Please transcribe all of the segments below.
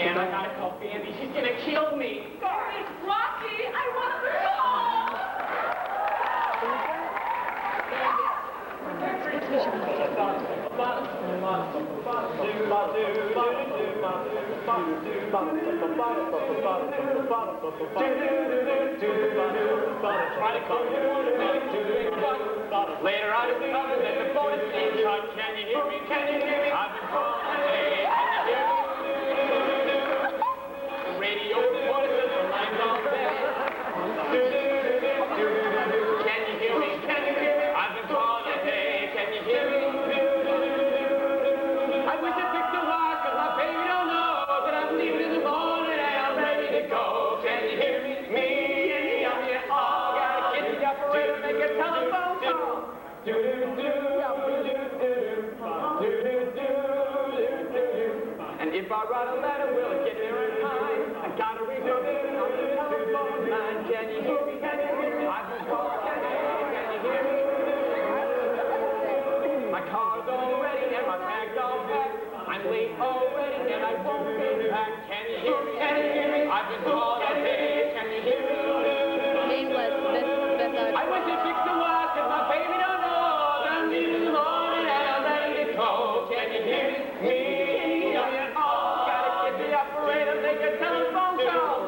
And I gotta call Bambi. She's gonna kill me. It's Rocky. I want to go. Later on, it's other than the bonus theme shot. Can you hear me? Can you hear me? I've been calling today. Can you hear me? The radio voices, the lines all set. Can you hear me? Can you hear me? I've been calling today. Can you hear me? I wish it took a while, 'cause my baby don't know that I'm leaving in the morning and I'm ready to go. Can you hear me? Me and I'm here all gotta get the operator, make a telephone call. And if I write a letter, will it get there in time? I gotta reserve it on the telephone line. Can you hear me? Can you hear me? I've been calling today. Can you hear me? My car's all ready and my bag's all packed. I'm late already and I won't be back. Can you hear me? Can you hear me? I've been calling today. Can you hear me? I wish it took a while, 'cause my baby don't know that I'm leaving in the morning and I'm ready to go. Can you hear me? Me and you all gotta get the operator, make a telephone call.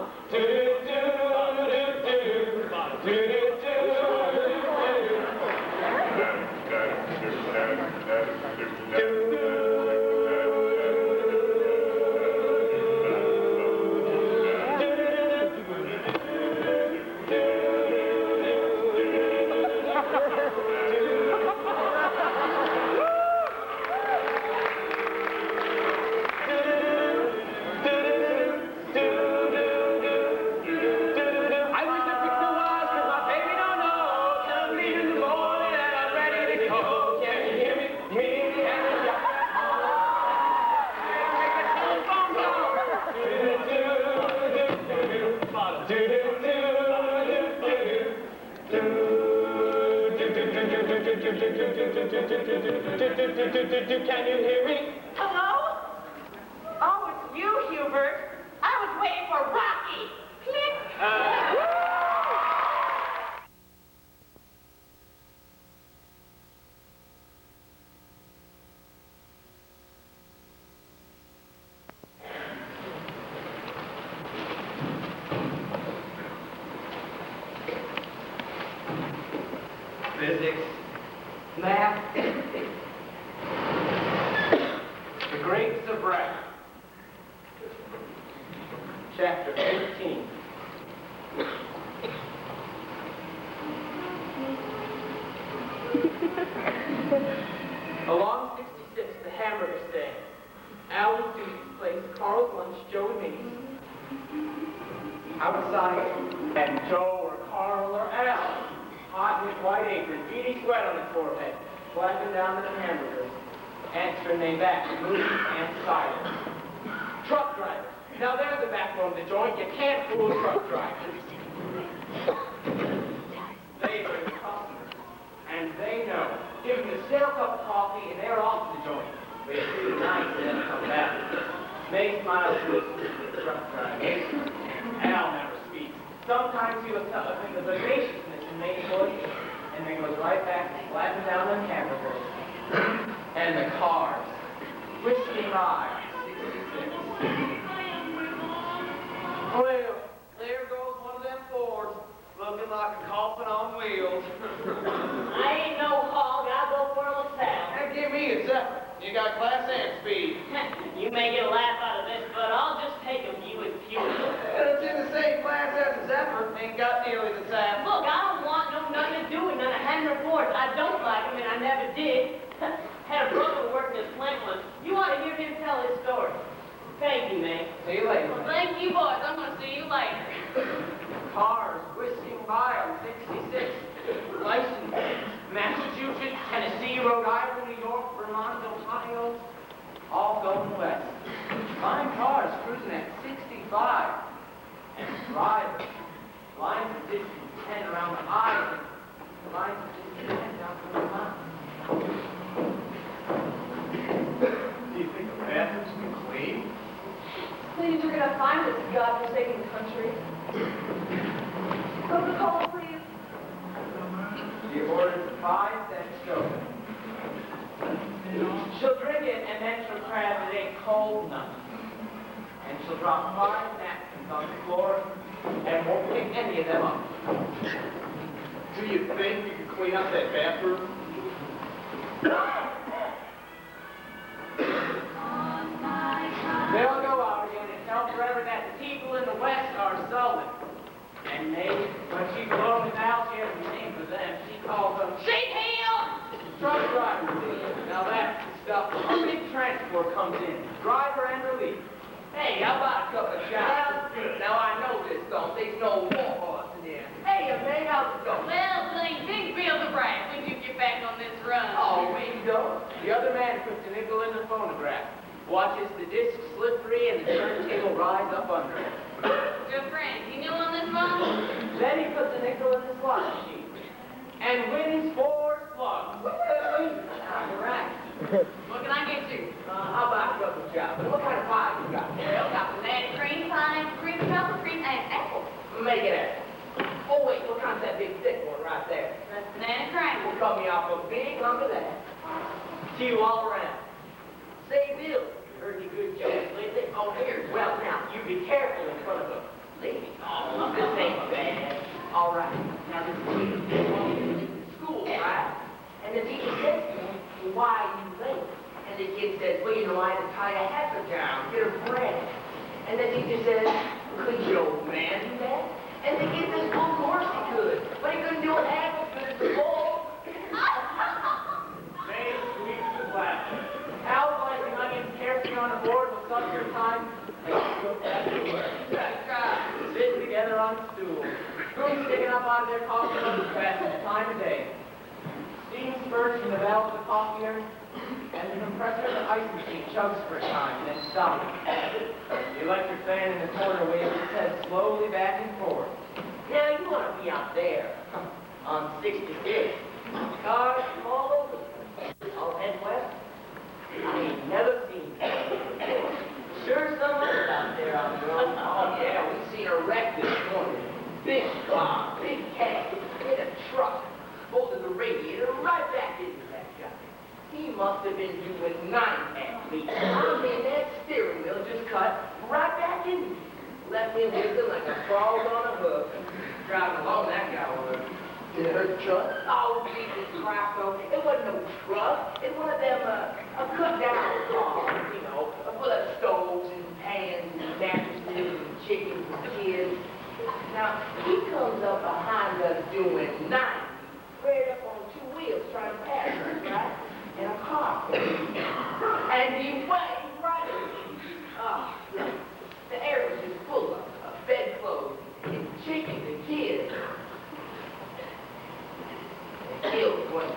Can you hear me? Hello? Oh, it's you, Hubert. I was waiting for Rocky. Click. Physics, math, the great subtract. Chapter 18. Along 66, the hamburger stand. Al was Dewey's place, Carl's lunch, Joe and Minnie's. Outside, and Joe or Carl or Al. Hot with white apron, beady sweat on his forehead, flapping down to the hamburgers, answering they back, moving and silent. Truck drivers. Now they're the backbone of the joint. You can't fool truck drivers. They bring the customers, and they know. Give them a stale cup of coffee, and they're off the joint. They see the night and then come back. May smiles to the truck drivers. Al never speaks. Sometimes he will tell us in the vivaciousness May voice, and then goes right back to slapping down them hamburgers. And the cars. Whiskey by 66. Well, there goes one of them Fords, looking like a coffin on wheels. I ain't no hog. I'll go for a LaSalle. Now give me a Zephyr. You got class and speed. You may get a laugh out of this, but I'll just take a view with fuel. It's in the same class as a Zephyr. Ain't got nearly the time. Look, I don't want nothing to do with none of Henry Ford. I don't like him, and I never did. Had a brother working at Flintwood. You want to hear him tell his story. Thank you, May. See you later. Well, thank you, boys. I'm going to see you later. Cars whisking by on 66. License. Massachusetts, Tennessee, Rhode Island, New York, Vermont, Ohio. All going west. Fine cars cruising at 65. And drivers. Lines of distance 10 around the island. Lines of distance 10 down to the mountain. Do you think the bathrooms have been clean? Please, we're going rise and soak. She'll drink it, and then she'll grab it ain't cold enough. And she'll drop 5 napkins on the floor, and won't pick any of them up. Do you think you could clean up that bathroom? They'll go out again and tell forever that the people in the West are sullen. And maybe when she's alone with Al, she has a name for them. She calls them Sheep heel! truck drivers. Now that's the stuff. A big transport comes in, driver and relief. Hey, how about a cup of chai? Sounds good. Now I know this, don't they? No war horse in there. Hey, man, how's it going? Well, Blaine, big field of brass when you get back on this run. Oh, we don't. The other man puts a nickel in the phonograph, watches the disc slip free and the turntable rise up under it. Good friend, you new on this phone? Then he puts a nickel in the slot machine and wins 4 slugs. You're right. What can I get you? How about a cup of chai? What kind of pie you got? Well, got banana cream pie, cream chocolate cream, and apple. Make it apple. Oh, wait, what kind's that big thick one right there? That's banana cream. Well, cut me off a big lump of that. To you all around. Say, Bill, you heard any good jokes lately? Oh, here. Well, now, you be careful in front of a lady. Oh, this ain't bad. All right. Now, this is school, right? And the teacher says to him, why are you late? And the kid says, well, you know, I had to tie a heifer down, get her bread. And the teacher says, could your old man do that? And the kid says, well, of course he could. But he couldn't do it half as good as the bull. May sweeps the laughter. Al slicing onions carefully on a board will suck your time. Sitting together on a stool. Spoons sticking up out of their coffee mugs fast at the time of day. Steam spurts from the valve of the coffee urn, and the compressor of the ice machine chugs for a time, then stops. The electric fan in the corner waves its head slowly back and forth. Now, you want to be out there on 66. Cars from all over the place. I'll head west. I ain't never seen that. Sure some others out there on the road. Oh, yeah, we seen a wreck this morning. Big car, big cab, hit a truck, folded the radiator right back into that guy. He must have been doing 9 at least. I mean, that steering wheel just cut right back into me. Left me whistling like a frog on a hook. Driving along that guy was. Did it hurt the truck? Oh, Jesus Christ, though. It wasn't no truck. It's one of them, a cut-down cars, you know, full of stoves and pans and mattresses and chickens and kids. Now, he comes up behind us doing 90, squared up on 2 wheels trying to pass us, right? In a car. And he waved right at me. Oh, look, the air was just full of bedclothes and chickens and kids. The kill was going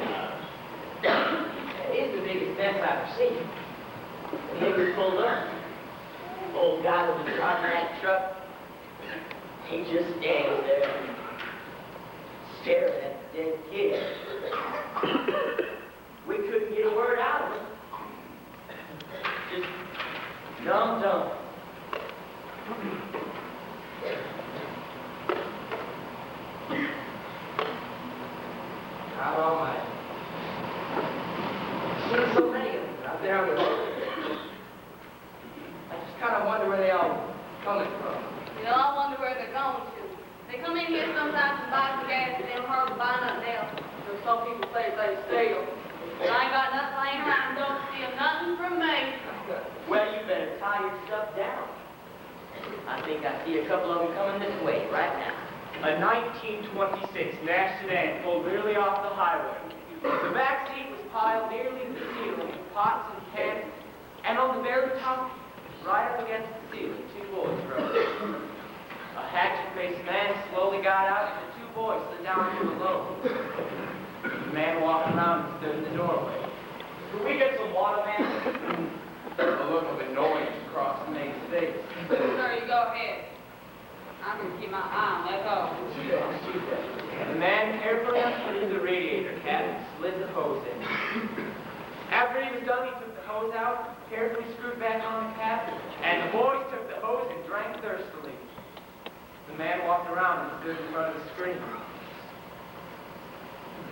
That is the biggest mess I've ever seen. The nigger pulled up. Old guy that was driving that truck, he just stands there, staring at the dead kid. We couldn't get a word out of him. Just dumb. God almighty. Seen so many of them out there on the road. I just kind of wonder where they all coming from. You know, I wonder where they're going to. They come in here sometimes and buy some gas and they'll hardly buy nothing else. So some people say they steal. But I ain't got nothing laying around. Don't steal nothing from me. Well, you better tie your stuff down. I think I see a couple of them coming this way right now. A 1926 Nash sedan pulled nearly off the highway. The back seat was piled nearly to the ceiling with pots and pans, and on the very top, right up against the ceiling, 2 boys rode. A hatchet-faced man slowly got out, and the 2 boys slid down into the load. The man walking around and stood in the doorway. Could we get some water, man? A look of annoyance across the man's face. Sir, you go ahead. I'm going to keep my eye on that hole. The man carefully unscrewed the radiator cap and slid the hose in. After he was done, he took the hose out, carefully screwed back on the cap, and the boys took the hose and drank thirstily. The man walked around and stood in front of the screen.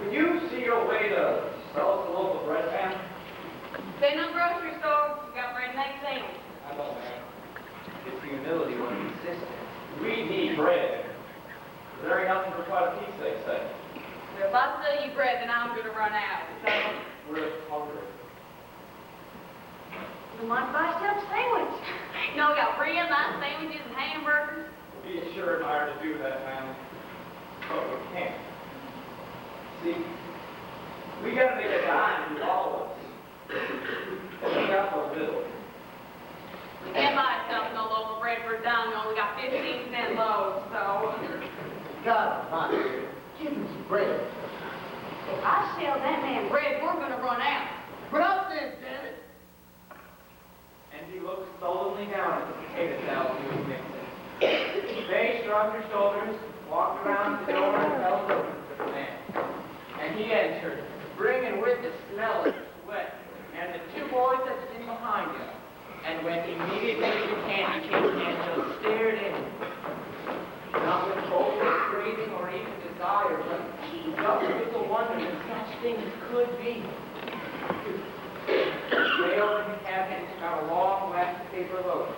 Can you see your way to sell us a loaf of bread, ma'am? Say no grocery store, you got bread next sandwich. I know, ma'am. It's humility when consistent. We need bread. There ain't nothing for quite a piece, they say. Well, if I sell you bread, then I'm gonna run out. So, We're hungry. you mind if I sell a sandwich? You know, we got real nice sandwiches and hamburgers. Be sure and hire to do that, ma'am. But we can't. See, we gotta make a dime with all of us. And we got so little. You can't buy yourself no loaf of bread for a dime. You only got 15-cent loaves, so. God, my dear, give him some bread. If I sell that man bread, we're gonna run out. Put up then, damn it. And he looked sullenly down at the potato salad he was mixing. They shrugged their shoulders, walked around the door, and held open for the man. And he entered, bringing with the smell of sweat, and the two boys that stood behind him. And went immediately to the candy cane and just stared in. Not with hope or craving or even desire, but just with the wonder that such things could be. They opened the cabinet and took out a long wax paper loaf.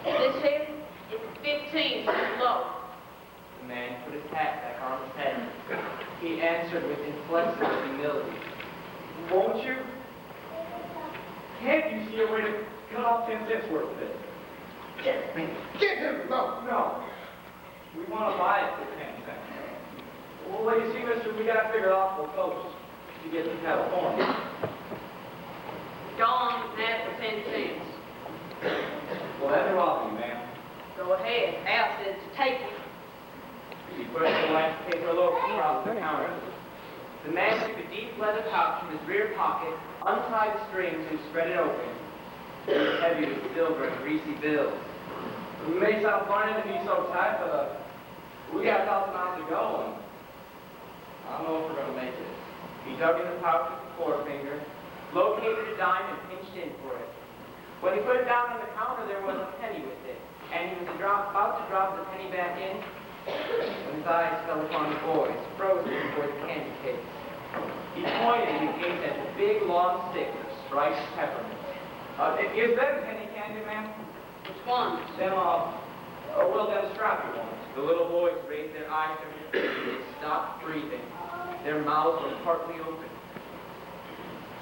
This here is 15-cent loaf. The man put his hat back on his head. He answered with inflexible humility. Won't you? Can't you see a way to cut off 10 cents worth of it? Get me. Get him. No. We want to buy it for 10 cents. Well, you see, mister, we got to figure off the coast to get to California. Go on with that for 10 cents. Well, that's your offer, ma'am. Go ahead. Al says to take it. He put the wax paper loaf across the counter. The man took a deep leather pouch from his rear pocket, untied the strings, and spread it open. It was heavy with silver and greasy bills. It may sound funny to be so tight, but we got 1,000 miles to go, and I don't know if we're going to make it. He dug in the pouch with the forefinger, located a dime, and pinched in for it. When he put it down on the counter, there was a penny with it, and he was about to drop the penny back in when his eyes fell upon the boys, frozen before the candy cakes. He pointed and gazed at the big, long stick of striped peppermint. Is that a penny candy, ma'am? Which one? Them, them strappy ones. The little boys raised their eyes to him. They stopped breathing. Their mouths were partly open.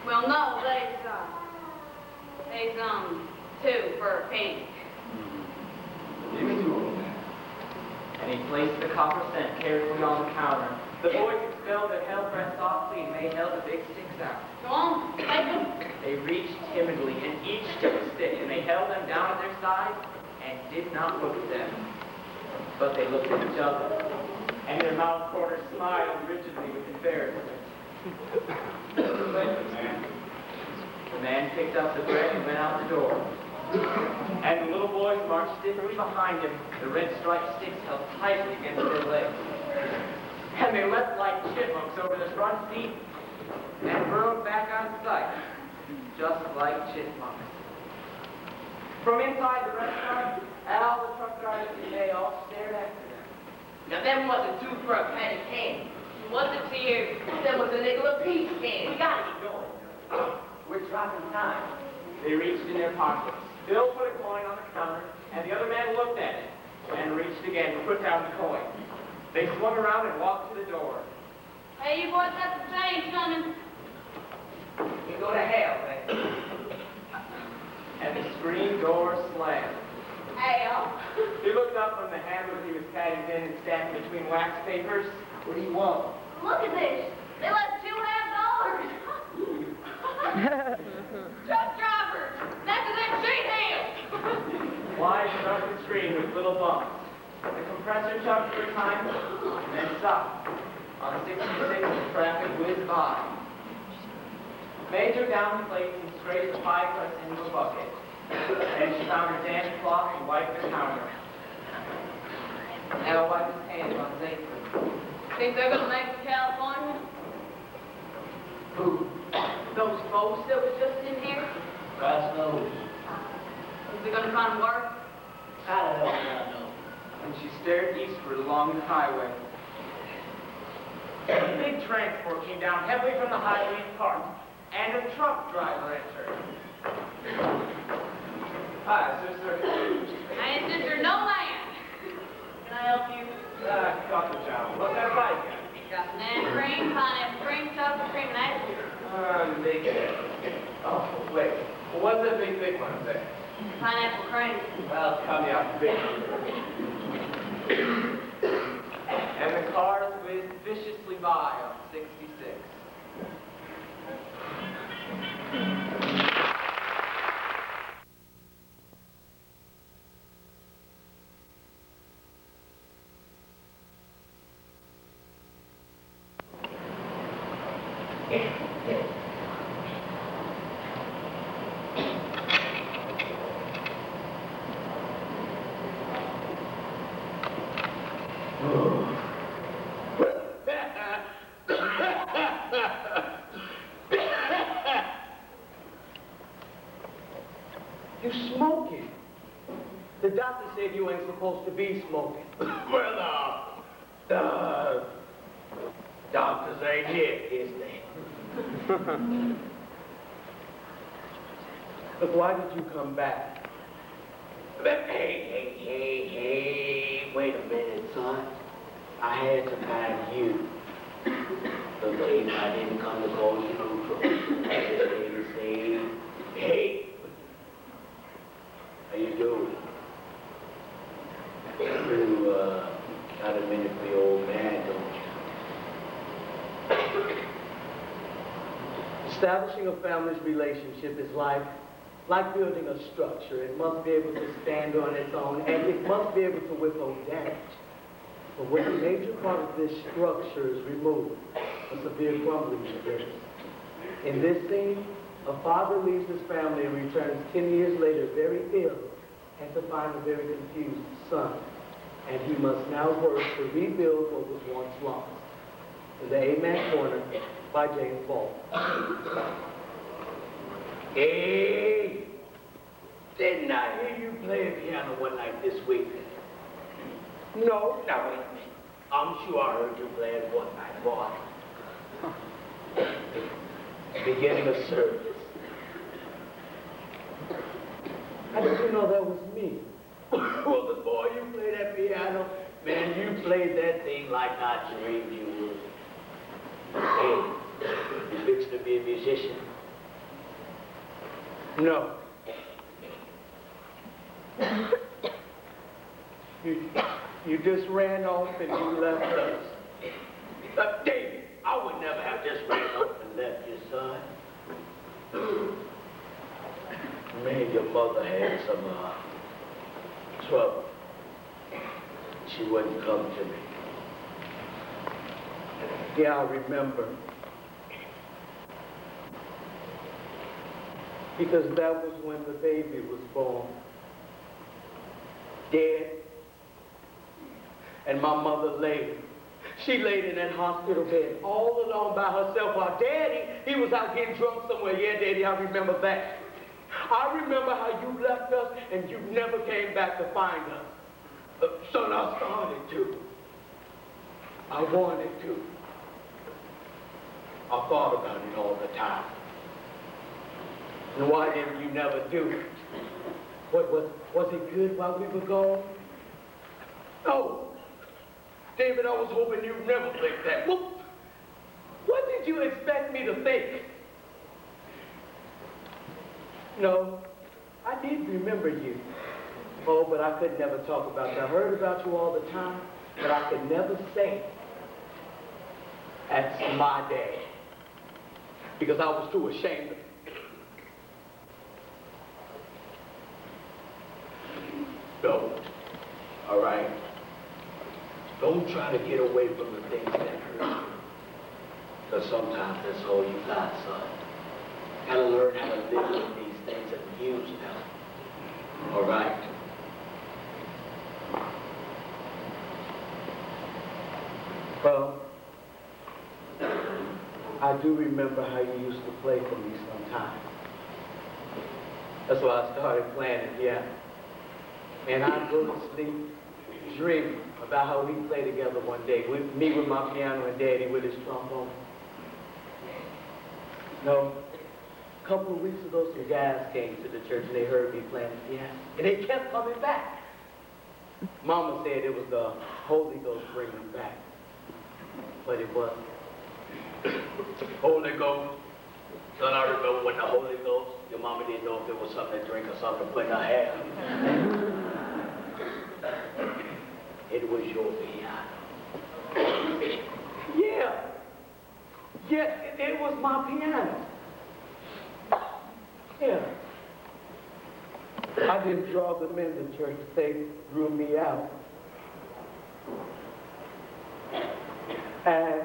Well, no, there's two for a penny. Give me 2 of them, ma'am. And he placed the copper cent carefully on the counter. The boys expelled their held breath softly, and they held the big sticks out. Go on, take them. They reached timidly, and each took a stick, and they held them down at their sides and did not look at them. But they looked at each other, and their mouth corners smiled rigidly with embarrassment. The man picked up the bread and went out the door. And the little boys marched stiffly behind him, the red striped sticks held tightly against their legs. And they leapt like chipmunks over the front seat and burrowed back out of sight, just like chipmunks. From inside the restaurant, Al, the truck driver, and they all stared after them. Now, them wasn't 2 for a penny candy. What's it to you? Them was a nickel apiece candy. We gotta get going. We're dropping time. They reached in their pockets. Bill put a coin on the counter, and the other man looked at it, and reached again to put down the coin. They swung around and walked to the door. Hey, you boys got the change coming. You go to hell, man. And the screen door slammed. Al. He looked up from the hammer he was patting in and standing between wax papers. What do you want? Look at this. They left $2.5. Truck drivers. That's that sheet hail. Wide struck the screen with little bumps. The compressor chugged for a time, and then stopped. On 66, the traffic whizzed by. May took down the plates and scraped the pie crust into a bucket. Then she found her damp cloth and wiped the counter. Al wiped his hands on his apron. Think they're gonna make it to California? Who? Those folks that was just in here? God knows. Is they gonna find work? How the hell do I know? And she stared eastward along the highway. A big transport came down heavily from the highway and parked, and a truck driver entered. Hi, sister. I ain't sister no man. Can I help you? Got the job. What's that bike got? Got banana cream, pineapple cream, chocolate cream, and ice cream. Big head. Oh, wait. What's that big thick one up there? Pineapple cream. Well, come out big. And the cars whizzed viciously by on 66. You smoking? The doctor said you ain't supposed to be smoking. Well, the doctors ain't here, is they? Look, why did you come back? Hey, wait a minute, son. I had to find you. Look, Dave, I didn't come to cause you no trouble. I just came to say, hey, how you doing? You, got a minute for your old man, don't you? Establishing a family's relationship is like building a structure. It must be able to stand on its own, and it must be able to withhold damage. But when a major part of this structure is removed, a severe crumbling begins. In this scene, a father leaves his family and returns 10 years later very ill and to find a very confused son. And he must now work to rebuild what was once lost. In the Amen Corner by James Ball. Hey, didn't I hear you playing piano one night this week? No. Now, wait a minute. I'm sure I heard you playing one night, boy. Beginning of service. How did you know that was me? Well, the boy you play that piano, man, you played that thing like I dreamed you would. Hey, you fixing to be a musician? No. You just ran off and you left us. David, I would never have just ran off and left you, son. Me and your mother had some trouble. She wouldn't come to me. Yeah, I remember. Because that was when the baby was born. Dead. And my mother laid. She laid in that hospital bed all alone by herself while Daddy, he was out getting drunk somewhere. Yeah, Daddy, I remember that. I remember how you left us and you never came back to find us. Son, I started to. I wanted to. I thought about it all the time. And why didn't you never do it? Was it good while we were gone? No. David, I was hoping you'd never think that. Well, what did you expect me to think? No, I did remember you. Oh, but I could never talk about you. I heard about you all the time, but I could never say, that's my dad. Because I was too ashamed of it. Don't. All right? Don't try to get away from the things that hurt you. Because sometimes that's all you got, son. Gotta learn how to live with these things and use them. All right? Well, I do remember how you used to play for me sometimes. That's why I started playing it, yeah. And I'd go to sleep, dream about how we play together one day. Me with my piano and Daddy with his trombone. No, a couple of weeks ago, some guys came to the church and they heard me playing the piano. And they kept coming back. Mama said it was the Holy Ghost bringing them back. But it wasn't. Holy Ghost. Son, I remember when the Holy Ghost, your mama didn't know if it was something to drink or something to put in her hair. It was your piano. Yeah. Yes, it was my piano. Yeah. I didn't draw them in the church. They drew me out. And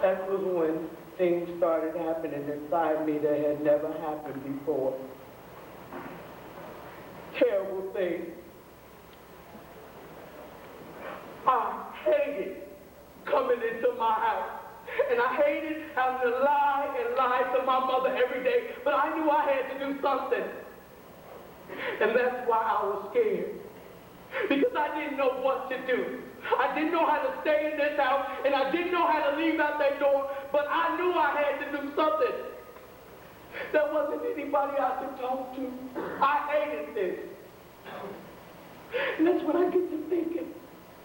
that was when things started happening inside me that had never happened before. Terrible things. I hated coming into my house. And I hated having to lie and lie to my mother every day, but I knew I had to do something. And that's why I was scared. Because I didn't know what to do. I didn't know how to stay in this house, and I didn't know how to leave out that door, but I knew I had to do something. There wasn't anybody I could talk to. I hated this. And that's when I get to thinking.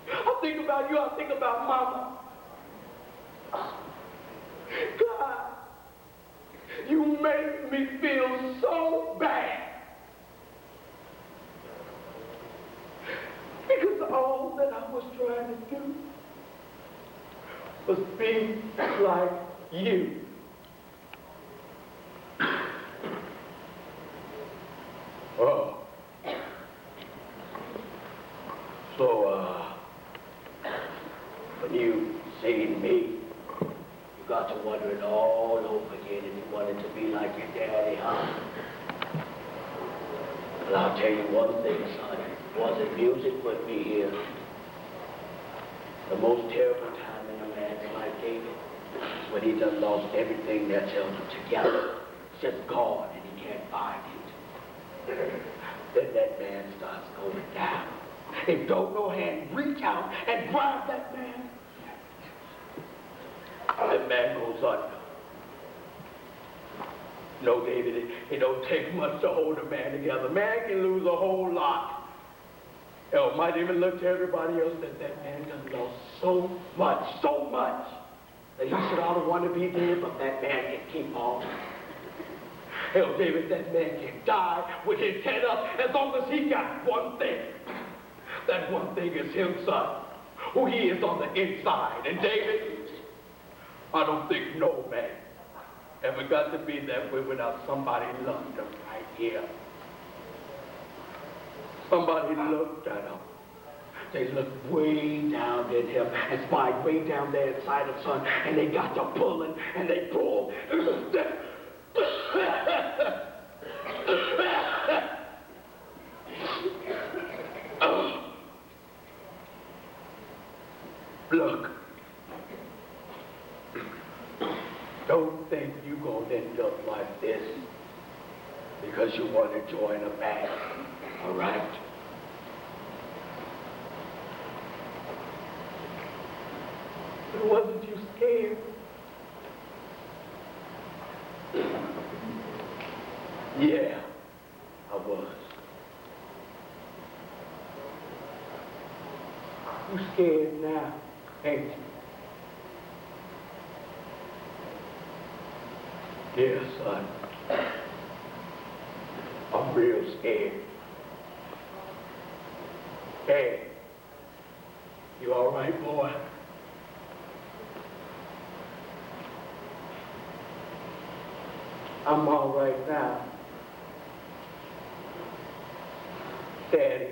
I think about you, I think about Mama. God, you make me feel so bad. Because all that I was trying to do was be like you. Oh. So, when you seen me, you got to wondering all over again and you wanted to be like your daddy, huh? Well, I'll tell you one thing, son. It wasn't music put me here. The most terrible time in a man's life, David, is when he done lost everything that's held him together. It's just gone and he can't find it. Then that man starts going down. If don't no hand reach out and grab that man, that man goes under. No, David, it don't take much to hold a man together. Man can lose a whole lot. Hell, might even look to everybody else that man done lost so much, that he should ought to want to be dead, but that man can keep on. Hell, David, that man can die with his head up as long as he got one thing. That one thing is him, son, who he is on the inside. And David, I don't think no man ever got to be that way without somebody loved him right here. Somebody looked at him. They looked way down in him and spied way down there inside him, son, and they got to pulling and they pulled. Look, don't think you're going to end up like this because you want to join a band, all right? But wasn't you scared? Yeah, I was. You scared now, ain't you? Yeah, son. I'm real scared. Hey, you all right, boy? I'm all right now. Daddy.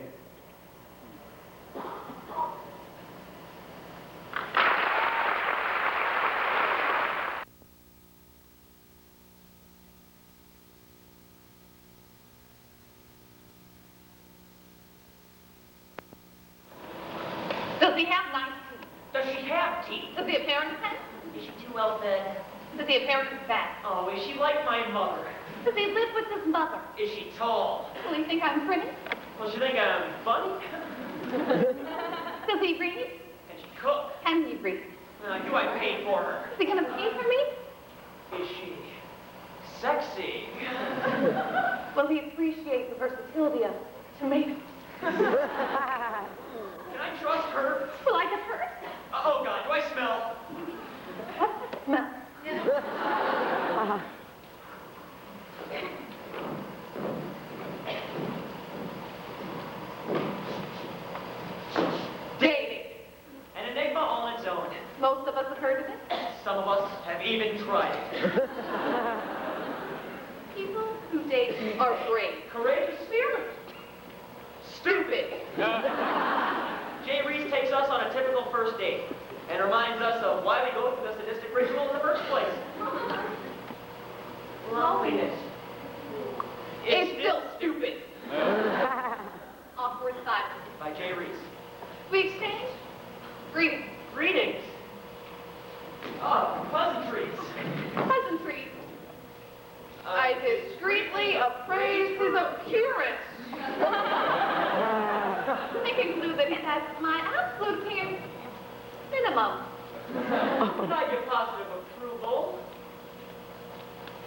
Does he have nice teeth? Does she have teeth? Does he have hair in his head? Is she too well fed? Does he have hair in his back? Oh, is she like my mother? Does he live with his mother? Is she tall? Will he think I'm pretty? Well, she think I'm funny? Does he read? Can she cook? Can he read? Do I pay for her? Is he gonna pay for me? Is she sexy? Will he appreciate the versatility of tomatoes? Can I trust her? Will I get hurt? Oh, God, do I smell? What's the smell? Dating. An enigma all its own. Most of us have heard of it. Some of us have even tried it. People who date are brave. Courageous? Fearless. Stupid. Jay Reese takes us on a typical first date and reminds us of why we go through the sadistic ritual in the first place. Loneliness. It's still stupid. Awkward silence. By Jay Reese. We exchange greetings. Greetings. Oh, pleasantries. Pleasantries. I discreetly appraise his appearance. I conclude that he has my absolute minimum. Can I give positive approval?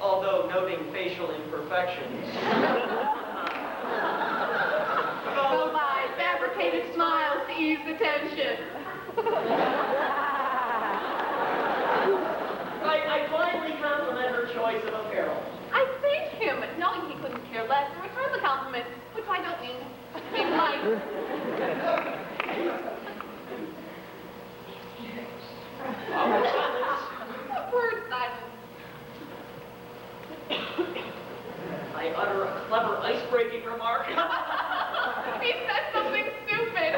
Although noting facial imperfections. Followed by fabricated smiles to ease the tension. I finally compliment her choice of apparel. I thanked him, knowing he couldn't care less, and returned the compliment, which I don't mean to be polite. Awkward silence. I utter a clever ice-breaking remark. He said something stupid.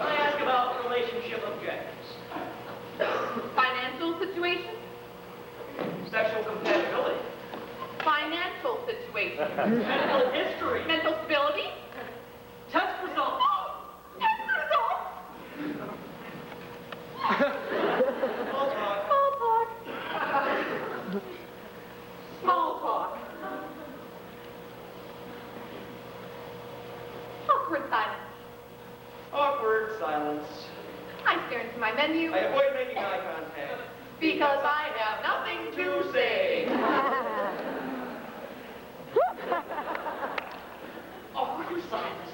I ask about relationship objectives. Financial situation? Sexual compatibility. Financial situation. Medical history. Mental stability? Test results. Test results? Small talk. Small talk. Small talk. Awkward silence. Awkward silence. I stare into my menu I avoid making eye contact. because I have nothing to say. Awkward silence.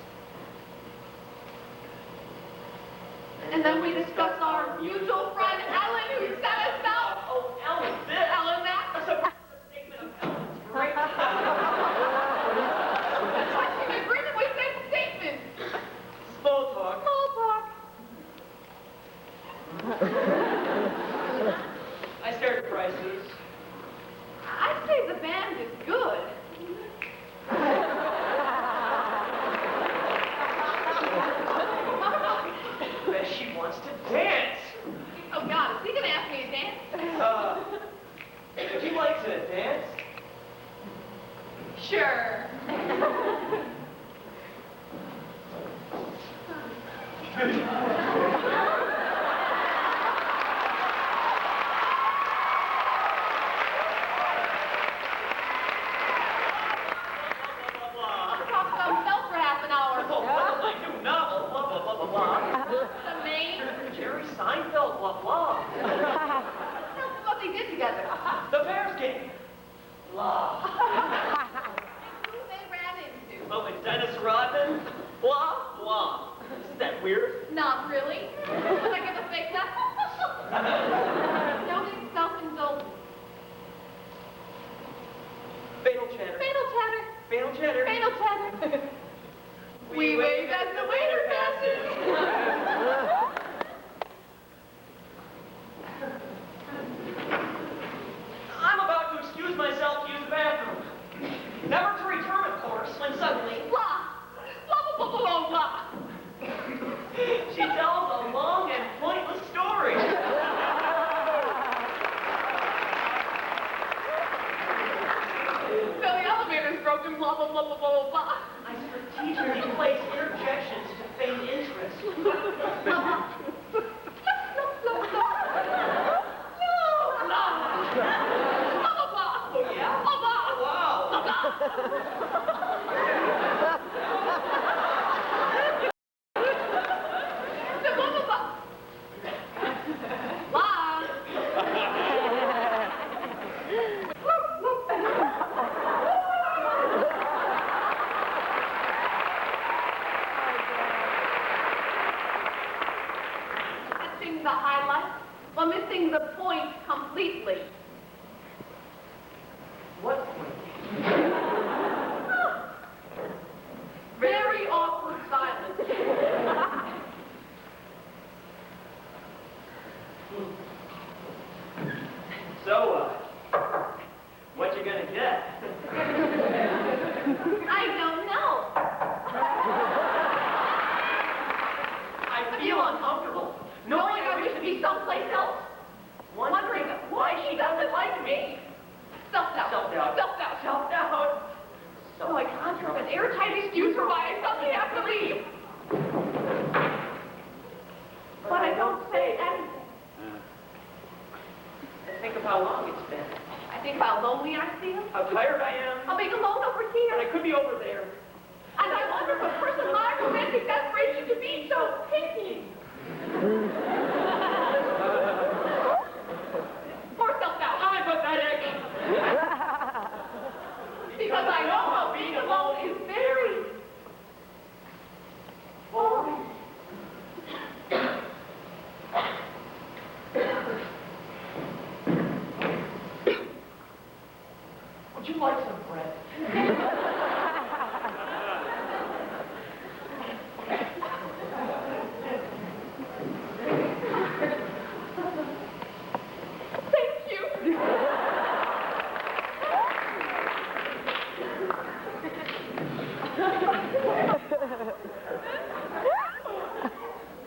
And then we discuss our mutual friend Ellen, who sent us out. Oh, Ellen, this. Ellen, that. That's a statement of Ellen's great. Touching agreement with that statement. Small talk. Small talk. I stare at prices. I'd say the band is good. Bet she wants to dance. Oh, God, is he going to ask me to dance? Would you like to dance? Sure. Talk about himself for half an hour. Oh, my new novel, blah, blah, blah, blah, blah. The main. Jerry Seinfeld, blah, blah. Tell us what they did together. The Bears game. Blah. Who they ran into. Oh, and Dennis Rodman. Blah, blah. Isn't that weird? Not really. Would I give a fake laugh? Noting self-indulgence. Fatal chatter. Fatal chatter. Fatal chatter. Fatal chatter. We wave as the waiter passes. I'm about to excuse myself to use the bathroom. Never to return, of course, when suddenly Blah. Blah, blah, blah, blah, blah. she tells a long and the highlight while missing the point completely. What point? Very awkward silence. So, what you gonna get? I don't know. I feel uncomfortable. Knowing I wish to be someplace else. Wondering why she doesn't like me. Self-doubt. Self-doubt. Self-doubt. Self-doubt. So I conjure up an airtight excuse for why I suddenly have to leave. But I don't say anything. I think of how long it's been. I think of how lonely I feel. How tired I am. How being alone over And here. I could be over there. And I wonder if a person of my romantic desperation could be so picky. More self-doubt. I'm pathetic. Because I know how being alone is very boring. Would you like some bread? Thank you.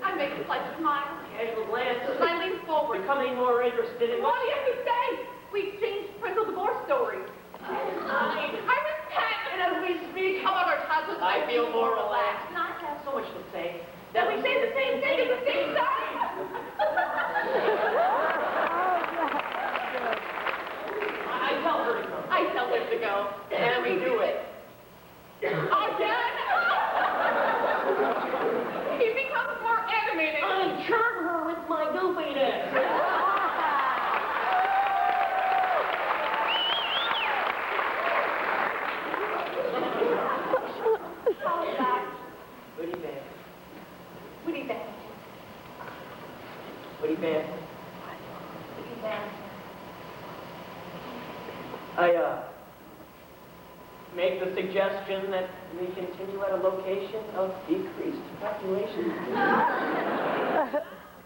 I make a slight smile. Casual glance. I lean forward. Becoming more interested in What do you have to say? We exchanged parental divorce stories. I repent. And as we speak, How about our childhood? I feel more relaxed. And I have so much to say. that we say the same thing at the same time. I tell her to go. I tell him to go. And we do it. Again? He becomes more animated. I churn her with my goofiness. How's that? Goody band. What do you think? Goody band. What do you think? I, make the suggestion that we continue at a location of decreased population.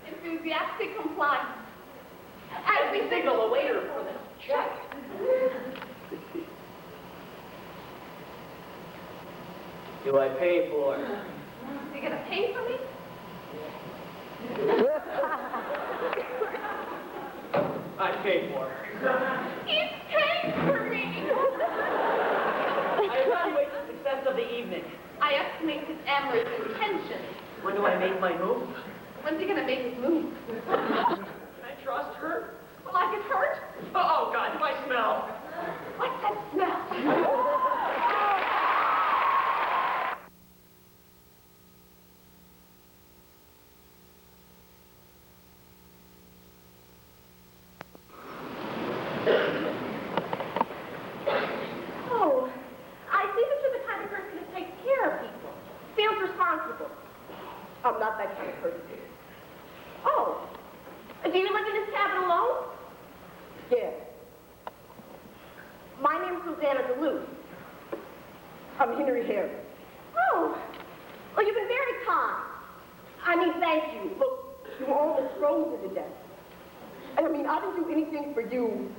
Enthusiastic compliance. As we signal a waiter for the check. Do I pay for it? You gonna pay for me? I pay for it. He's paying for me. I evaluate the success of the evening. I estimate his amorous intentions. When do I make my move? When's he gonna make his move? Can I trust her? Will I get hurt? Oh, God, do I smell? What's that smell? Oh, I see that you're the kind of person who takes care of people, feels responsible. I'm not that kind of person. Oh, do you live in this cabin alone? Yes. My name's Susanna DeLuce. I'm Henry Harris. Oh, well, you've been very kind. I mean, thank you. Look, you were almost frozen to death. I mean, I didn't do anything for you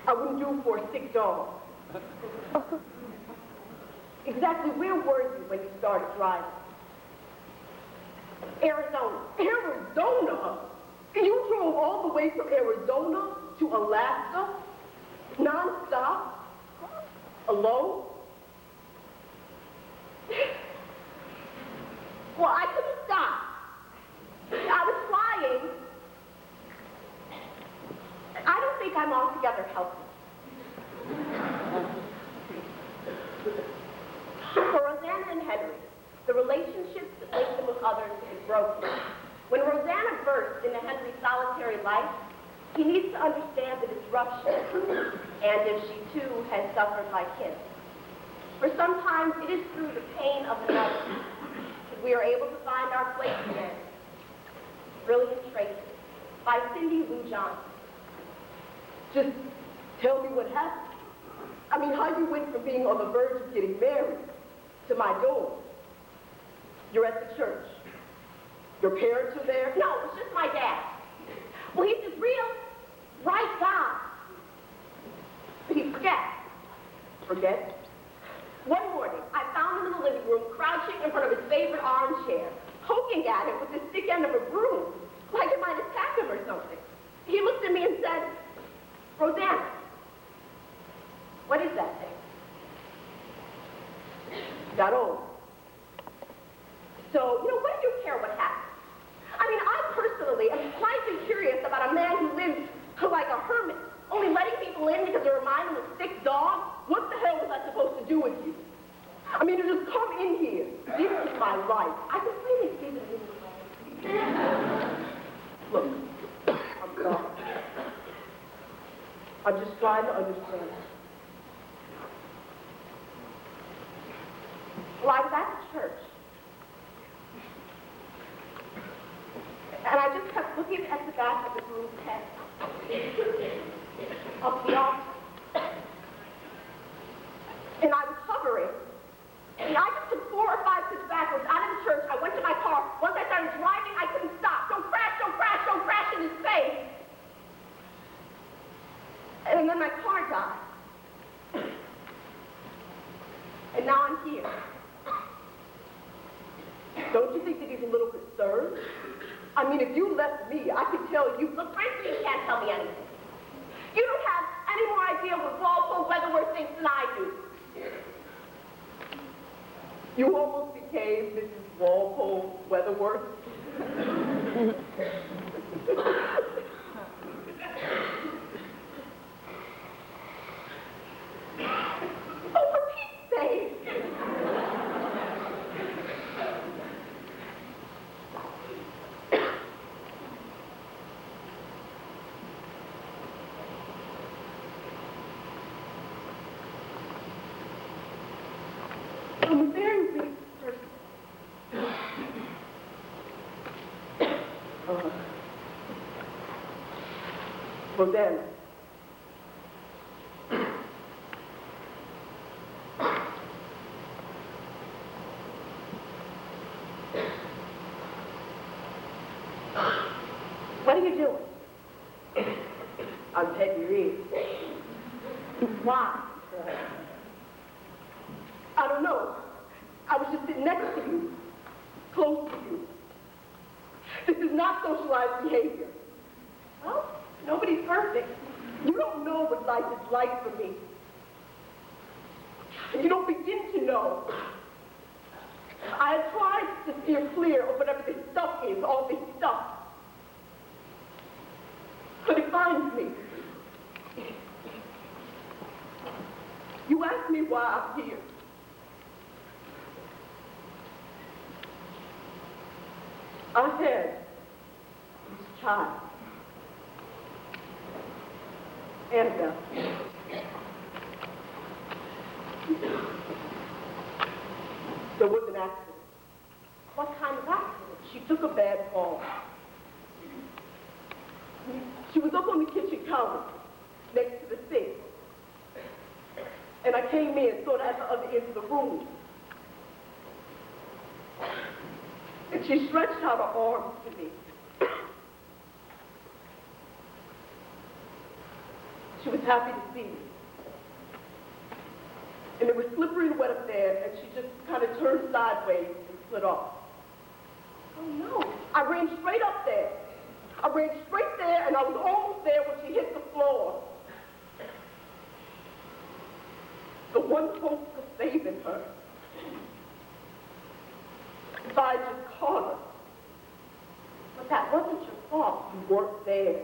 I wouldn't do for a sick dog. Exactly where were you when you started driving? Arizona. Arizona? You drove all the way from Arizona to Alaska? Non-stop? Alone? Well, I couldn't stop. I was flying. I don't think I'm altogether healthy. For Rosanna and Henry, the relationships that link them with others is broken. When Rosanna bursts into Henry's solitary life, he needs to understand the disruption, and if she too has suffered like him. For sometimes it is through the pain of another that we are able to find our place again. Brilliant traits, Cindy Lou Johnson. Just tell me what happened. I mean, how you went from being on the verge of getting married to my door. You're at the church. Your parents are there? No, it's just my dad. Well, he's this real right guy. But he forgets. Forget? One morning, I found him in the living room, crouching in front of his favorite armchair, poking at it with the stick end of a broom, like it might attack him or something. He looked at me and said, Rosanna, what is that thing? Got old. So, what do you care what happens? I mean, I personally am slightly curious about a man who lives like a hermit, only letting people in because they remind him of a sick dog. What the hell was I supposed to do with you? I mean, to just come in here. This is my life. I can really see the Look, I'm sorry. I'm just trying to understand. Well, I was at the church. And I just kept looking at the back of the groom's head. Up the altar. And I was hovering. And I just took 4 or 5 steps backwards out of the church. I went to my car. Once I started driving, I couldn't stop. Don't crash, don't crash, don't crash in his face. And then my car died. And now I'm here. Don't you think that he's a little concerned? I mean, if you left me, I could tell you. Look, frankly, you can't tell me anything. You don't have any more idea what Walpole Weatherworth thinks than I do. You almost became Mrs. Walpole Weatherworth. Oh, for Pete's sake! I'm a very weak person. Rosanna. What are you doing? I'm petting your ears. Why? I don't know. I was just sitting next to you, close to you. This is not socialized behavior. Well, nobody's perfect. You don't know what life is like for me. And you don't begin to know. I have tried to steer clear of whatever this stuff is, all this stuff. But it finds me. You ask me why I'm here. I had this child, Annabelle. There was an accident. What kind of accident? She took a bad fall. She was up on the kitchen counter, next to the sink. And I came in, sort of at the other end of the room. And she stretched out her arms to me. She was happy to see me. And it was slippery and wet up there, and she just kind of turned sideways and slid off. Oh, no. I ran straight up there. I ran straight there, and I was almost there when she hit the floor. The one hope of saving her. If I had just caught her. But that wasn't your fault. You weren't there.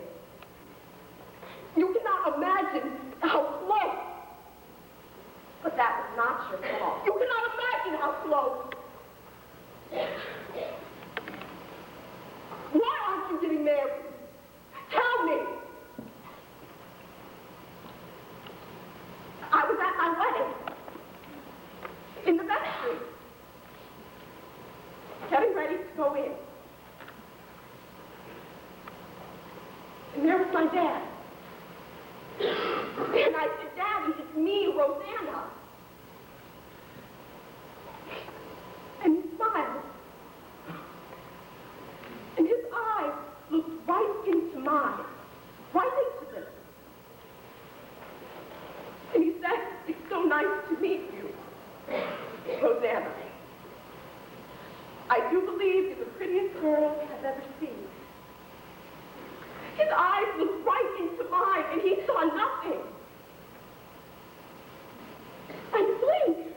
You cannot imagine how close. But that was not your fault. You cannot imagine how close. Why aren't you getting married? Tell me. I was at my wedding. In the vestry. Getting ready to go in. And there was my dad. And I said, Daddy, it's me, Rosanna. And he smiled. And his eyes looked right into mine, right into them. And he said, it's so nice to meet you, Rosanna. I do believe you're the prettiest girl I've ever seen. His eyes looked right into mine, and he saw nothing. I blinked.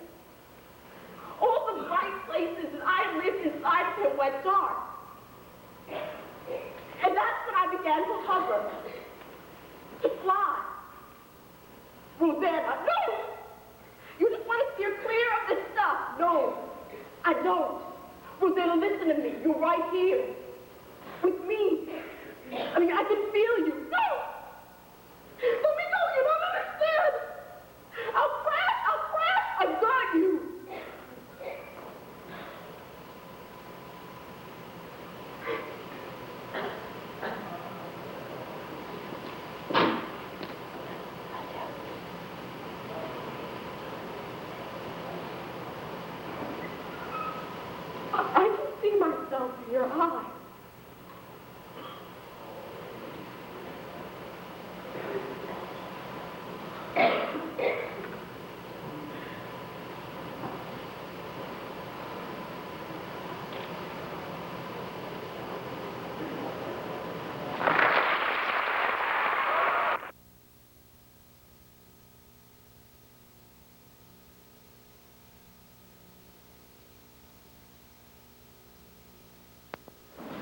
All the bright places that I lived inside of him went dark. And that's when I began to hover, to fly. Rosanna, no! You just want to steer clear of this stuff. No, I don't. Rosanna, listen to me. You're right here with me. I mean, I can feel you. No! Let me go. You don't understand. I'll crash. I've got you. I can see myself in your eyes.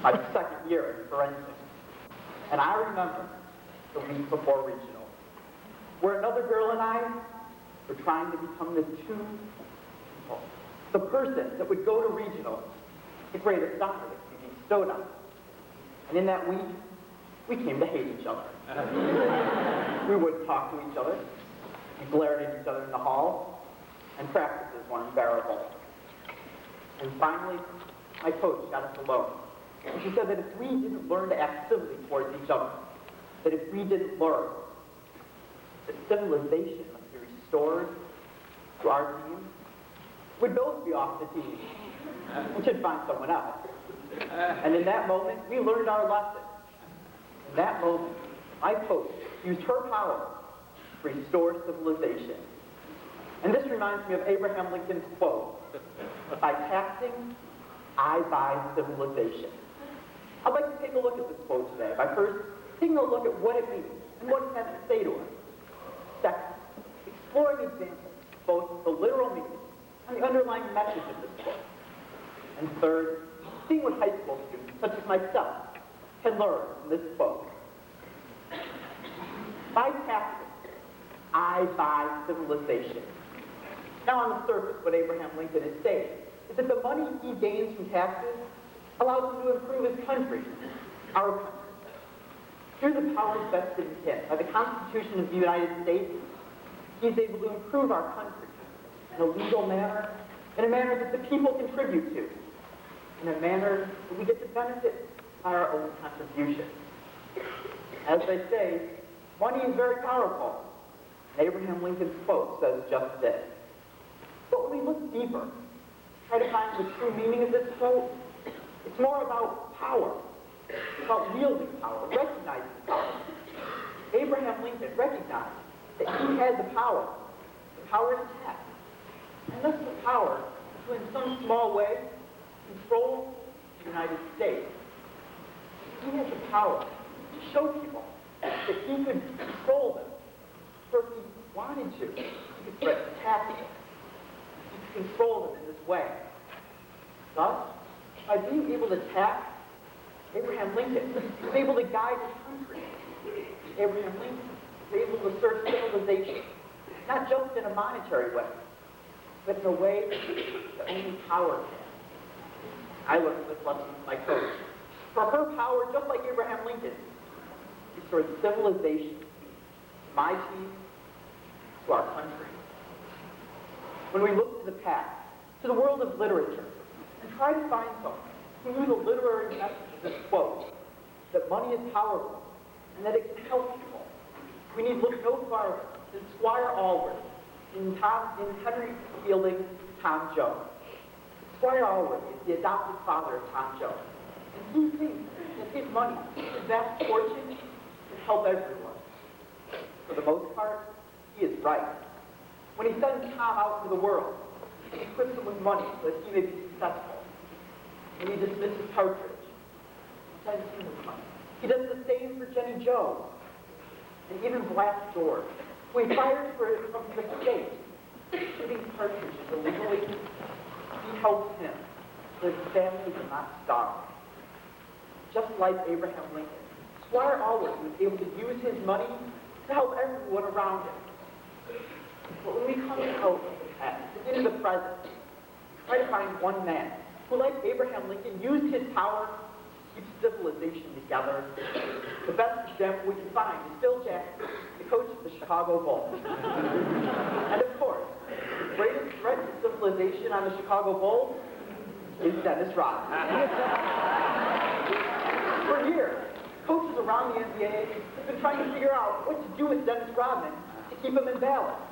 My second year in forensics. And I remember the week before regional, where another girl and I were trying to become the two people. The person that would go to regional, the greatest honor that could be bestowed on us. And in that week, we came to hate each other. We wouldn't talk to each other. We glared at each other in the hall, and practices were unbearable. And finally, my coach got us alone. And she said that if we didn't learn to act civilly towards each other, that if we didn't learn that civilization must be restored to our team, we'd both be off the team. We should find someone else. And in that moment, we learned our lesson. In that moment, my coach used her power to restore civilization. And this reminds me of Abraham Lincoln's quote, "By taxing, I buy civilization." I'd like to take a look at this quote today by first taking a look at what it means and what it has to say to us. Second, exploring examples of both the literal meaning and the underlying message of this quote. And third, seeing what high school students, such as myself, can learn from this quote. By taxing, I buy civilization. Now on the surface, what Abraham Lincoln is saying is that the money he gains from taxes allows him to improve his country, our country. Through the powers vested in him by the Constitution of the United States, he is able to improve our country in a legal manner, in a manner that the people contribute to, in a manner that we get to benefit by our own contribution. As they say, money is very powerful. And Abraham Lincoln's quote says just this. But when we look deeper, try to find the true meaning of this quote, it's more about power. It's about wielding power, recognizing power. Abraham Lincoln recognized that he had the power to tax, and thus the power to, in some small way, control the United States. He had the power to show people that he could control them, for if he wanted to. He could threaten taxes. He could control them in this way. Thus, by being able to tax, Abraham Lincoln was able to guide his country. Abraham Lincoln was able to assert civilization, not just in a monetary way, but in a way that only power can. I learned this lesson from my coach. For her power, just like Abraham Lincoln, restored civilization to my team, to our country. When we look to the past, to the world of literature, and try to find someone who knew the literary message of this quote, that money is powerful, and that it can help people. We need look no farther than Squire Allworth in Henry Fielding's Tom Jones. Squire Allworth is the adopted father of Tom Jones, and he thinks that his money, his vast fortune, can help everyone. For the most part, he is right. When he sends Tom out into the world, he equips him with money so that he may be successful. When he dismisses Partridge, he sends him with money. He does the same for Jenny Joe, and even Black George, who he fires from the state, shooting Partridge illegally. He helps him so his family will not starve. Just like Abraham Lincoln, Squire Allworth was able to use his money to help everyone around him. But when we come out of the past, into the present, try to find one man who, like Abraham Lincoln, used his power to keep civilization together. The best example we can find is Phil Jackson, the coach of the Chicago Bulls. And of course, the greatest threat to civilization on the Chicago Bulls is Dennis Rodman. For years, coaches around the NBA have been trying to figure out what to do with Dennis Rodman to keep him in balance,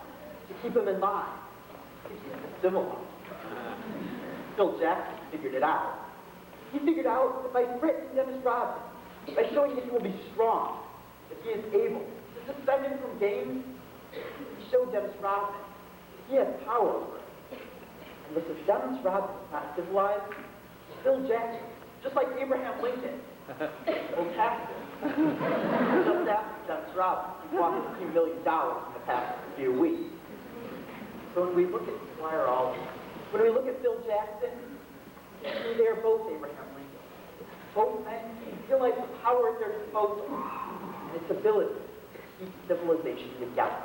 to keep him in line, to keep him civilized. Phil Jackson figured it out. He figured out that by threatening Dennis Rodman, by showing that he will be strong, that he is able to suspend him from games, he showed Dennis Rodman that he has power over him. And listen, Dennis Rodman is not civilized. Phil Jackson, just like Abraham Lincoln, will tax him. Just after Dennis Rodman, he bought him $a few million in the past few weeks. So when we look at Squire Allworth, when we look at Phil Jackson, they are both Abraham Lincoln. Both men realize the power at their disposal and its ability to keep civilization together.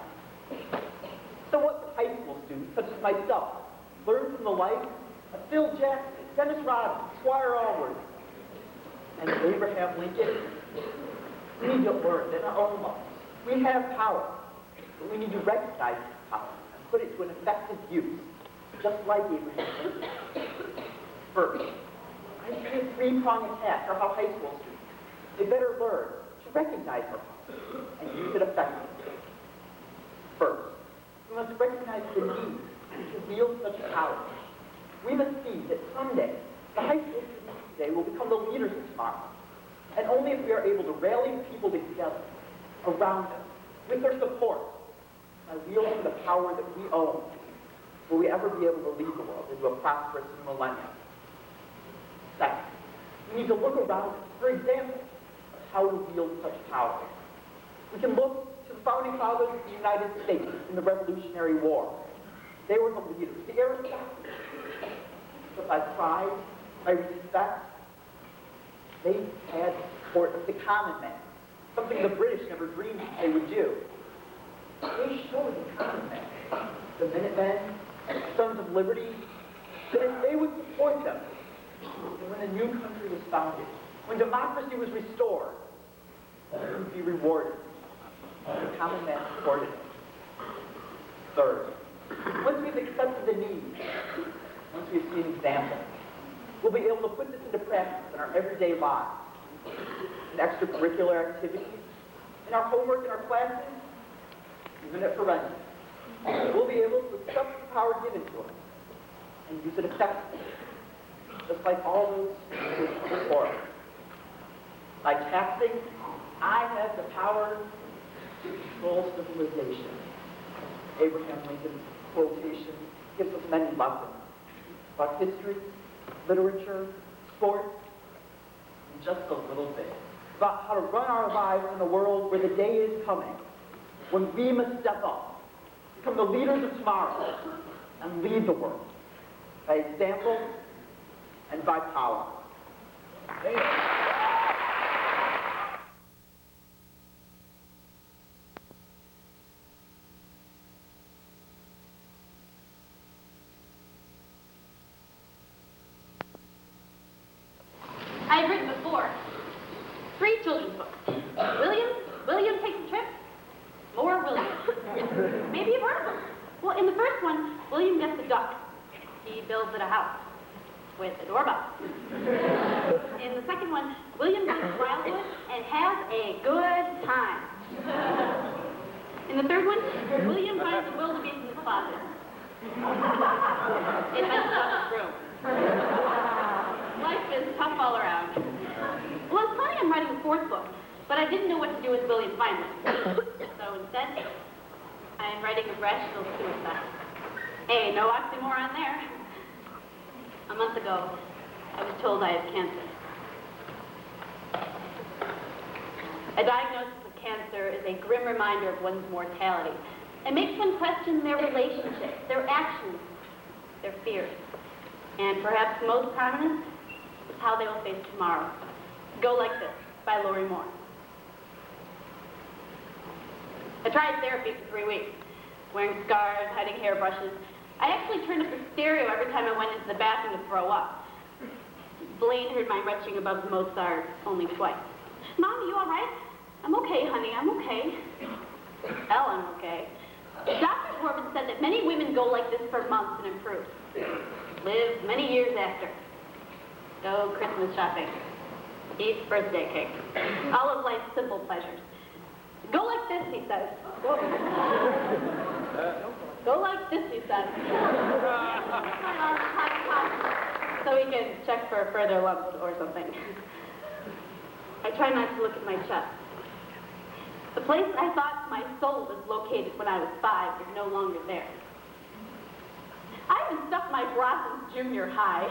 So what can high school students, such as myself, learn from the life of Phil Jackson, Dennis Rodman, Squire Allworth, and Abraham Lincoln? We need to learn that in our own lives we have power, but we need to recognize this power and put it to an effective use, just like Abraham Lincoln. First, I see a three-pronged attack for how high school students, they better learn to recognize their power and use it effectively. First, we must recognize the need to wield such power. We must see that someday the high school students today will become the leaders of tomorrow. And only if we are able to rally people together around us with their support by wielding the power that we own will we ever be able to lead the world into a prosperous new millennium. Second, we need to look around us for examples of how to wield such power. We can look to the founding fathers of the United States in the Revolutionary War. They were the leaders, the aristocracy. But by pride, by respect, they had support of the common man, something the British never dreamed they would do. They showed the common man, the Minutemen, the Sons of Liberty, that if they would support them, and when a new country was founded, when democracy was restored, they would be rewarded. The common man supported it. Third, once we've accepted the need, once we've seen examples, we'll be able to put this into practice in our everyday lives, in extracurricular activities, in our homework, in our classes, even at forensics. We'll be able to accept the power given to us and use it effectively, just like all those who before us. By taxing, I have the power to control civilization. Abraham Lincoln's quotation gives us many lessons about history, literature, sports, and just a little bit about how to run our lives in a world where the day is coming when we must step up, become the leaders of tomorrow, and lead the world by example and by power. I've written before. 3 children's books. William takes a trip. More William. Maybe you've heard of them. Well, in the first one, William gets a duck. He builds it a house with a doorbell. In the second one, William goes to Wildwood and has a good time. In the third one, William finds a wildebeest in his closet. It messes up his room. Life is tough all around. Well, I was planning on writing a fourth book, but I didn't know what to do with William finally. So instead, I am writing a rational suicide. Hey, no oxymoron there. A month ago, I was told I have cancer. A diagnosis of cancer is a grim reminder of one's mortality. It makes one question their relationships, their actions, their fears. And perhaps most prominent is how they will face tomorrow. Go Like This by Lori Moore. I tried therapy for 3 weeks, wearing scarves, hiding hairbrushes. I actually turned up the stereo every time I went into the bathroom to throw up. Blaine heard my retching above Mozart only twice. Mom, are you all right? I'm okay, honey, I'm okay. Hell, I'm okay. Dr. Corbin said that many women go like this for months and improve. Live many years after. Go Christmas shopping. Eat birthday cake. All of life's simple pleasures. Go like this, he says. Go. Go like this, he says. So he can check for further lumps or something. I try not to look at my chest. The place I thought my soul was located when I was 5 is no longer there. I haven't stuffed my bra since junior high.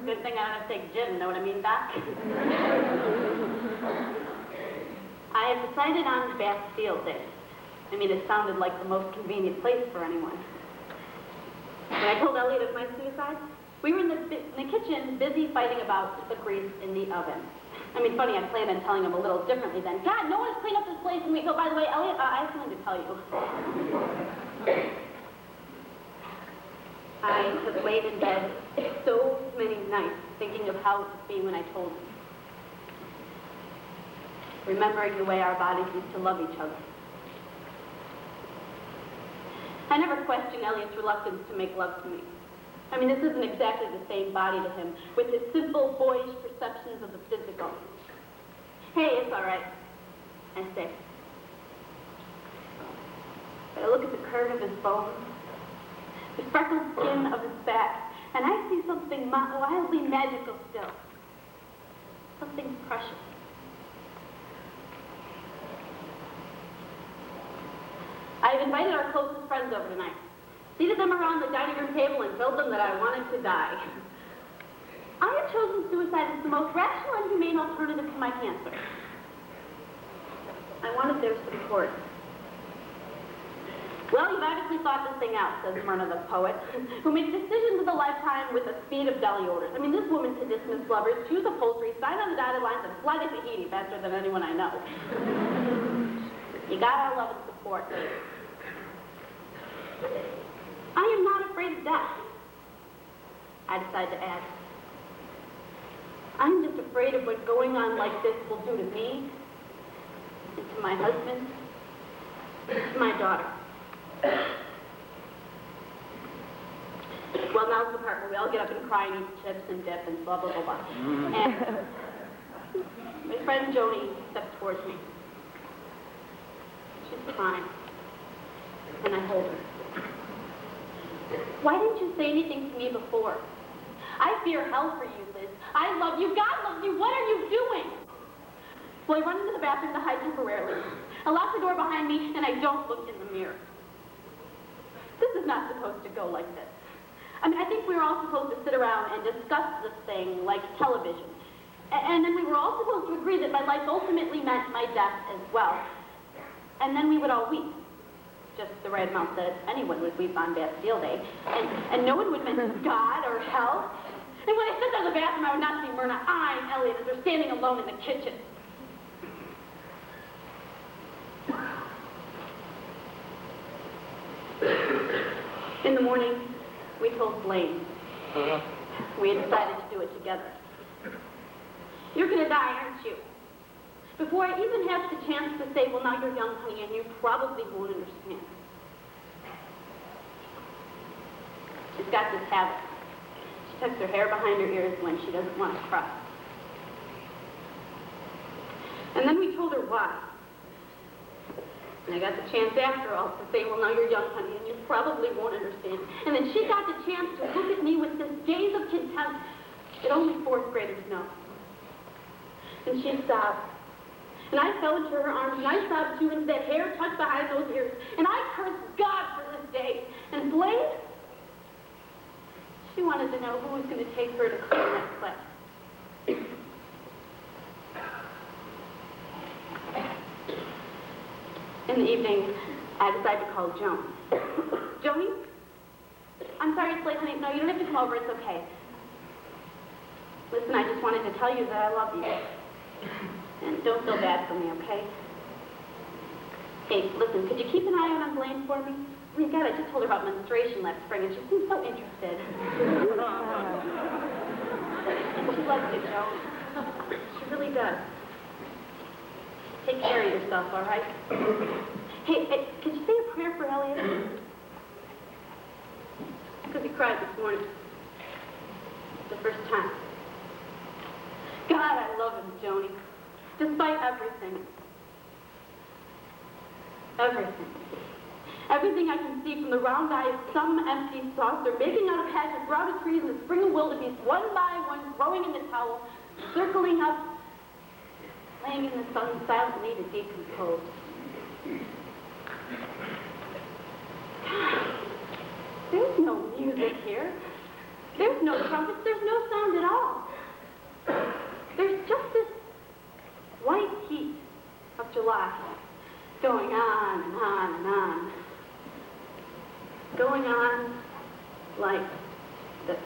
Good thing I don't have to take gin, know what I mean, Doc? I have decided on Bastille Day. I mean, it sounded like the most convenient place for anyone. When I told Elliot of my suicide, we were in the kitchen busy fighting about the grease in the oven. I mean, funny, I planned on telling him a little differently then. God, no one's cleaned up this place and we go, by the way, Elliot, I have something to tell you. I have laid in bed so many nights thinking of how it would be when I told him. Remembering the way our bodies used to love each other. I never questioned Elliot's reluctance to make love to me. I mean, this isn't exactly the same body to him, with his simple, boyish perceptions of the physical. Hey, it's all right, I say. But I look at the curve of his bones, the freckled skin of his back, and I see something wildly magical still. Something precious. I have invited our closest friends over tonight. Seated them around the dining room table and told them that I wanted to die. I have chosen suicide as the most rational and humane alternative to my cancer. I wanted their support. Well, you've obviously thought this thing out, says Myrna the poet, who makes decisions of a lifetime with the speed of deli orders. I mean, this woman could dismiss lovers, choose upholstery, sign on the dotted lines, and fly to Tahiti faster than anyone I know. You got our love and support. I am not afraid of death. I decide to add. I'm just afraid of what going on like this will do to me, and to my husband, and to my daughter. Well, now's the part where we all get up and cry and eat chips and dip and blah, blah, blah, blah. And my friend Joni steps towards me. She's crying, and I hold her. Why didn't you say anything to me before? I fear hell for you, Liz. I love you. God loves you. What are you doing? Well, I run into the bathroom to hide temporarily. I lock the door behind me, and I don't look in the mirror. This is not supposed to go like this. I mean, I think we were all supposed to sit around and discuss this thing like television. And then we were all supposed to agree that my life ultimately meant my death as well. And then we would all weep. Just the right amount that anyone would weep on Bastille Day. And no one would mention God or hell. And when I stepped out of the bathroom, I would not see Myrna, I, and Elliot, as they're standing alone in the kitchen. In the morning, we told Blaine. We had decided to do it together. You're going to die, aren't you? Before I even have the chance to say, well, now you're young, honey, and you probably won't understand. She's got this habit. She tucks her hair behind her ears when she doesn't want to cry. And then we told her why. And I got the chance after all to say, well, now you're young, honey, and you probably won't understand. And then she got the chance to look at me with this gaze of contempt that only fourth graders know. And she sobbed. And I fell into her arms, and I sobbed too, and that hair tucked behind those ears. And I cursed God for this day. And Blaine, she wanted to know who was going to take her to clean that class. In the evening, I decided to call Joan. Joni? I'm sorry it's late, honey. No, you don't have to come over. It's okay. Listen, I just wanted to tell you that I love you. And don't feel bad for me, okay? Hey, listen, could you keep an eye on Blaine for me? I mean, God, I just told her about menstruation last spring, and she seems so interested. She loves you, Joan. She really does. Take care of yourself, all right? Hey, could you say a prayer for Elliot? Because he cried this morning. The first time. God, I love him, Joni. Despite everything. Everything. Everything I can see, from the round eye of some empty saucer, making out a patch of sprouted trees in the spring of wildebeest, one by one, growing in the towel, circling up, laying in the sun, silently to decompose. There's no music here. There's no trumpets. There's no sound at all. There's just this white heat of July going on and on and on. Going on like this.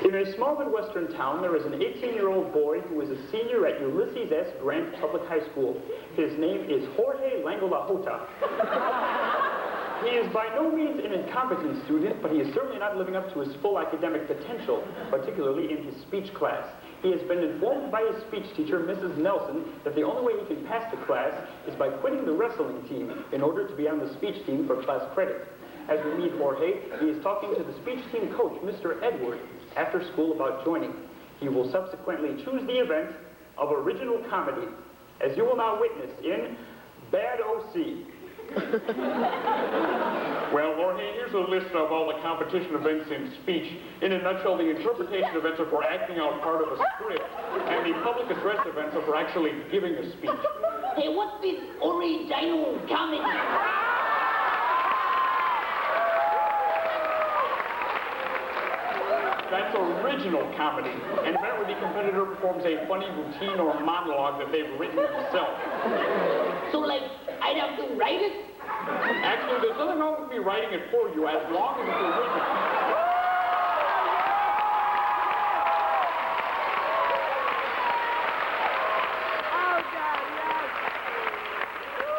In a small Midwestern town, there is an 18-year-old boy who is a senior at Ulysses S. Grant Public High School. His name is Jorge Langolahota. He is by no means an incompetent student, but he is certainly not living up to his full academic potential, particularly in his speech class. He has been informed by his speech teacher, Mrs. Nelson, that the only way he can pass the class is by quitting the wrestling team in order to be on the speech team for class credit. As we meet Jorge, he is talking to the speech team coach, Mr. Edward, after school about joining. He will subsequently choose the event of original comedy, as you will now witness in Bad O.C. Well, Jorge, here's a list of all the competition events in speech. In a nutshell, the interpretation events are for acting out part of a script, and the public address events are for actually giving a speech. Hey, what's this original comedy? That's original comedy, an event where the competitor performs a funny routine or monologue that they've written themselves. So, like, I'd have to write it? Actually, there's nothing wrong with me writing it for you, as long as it's original.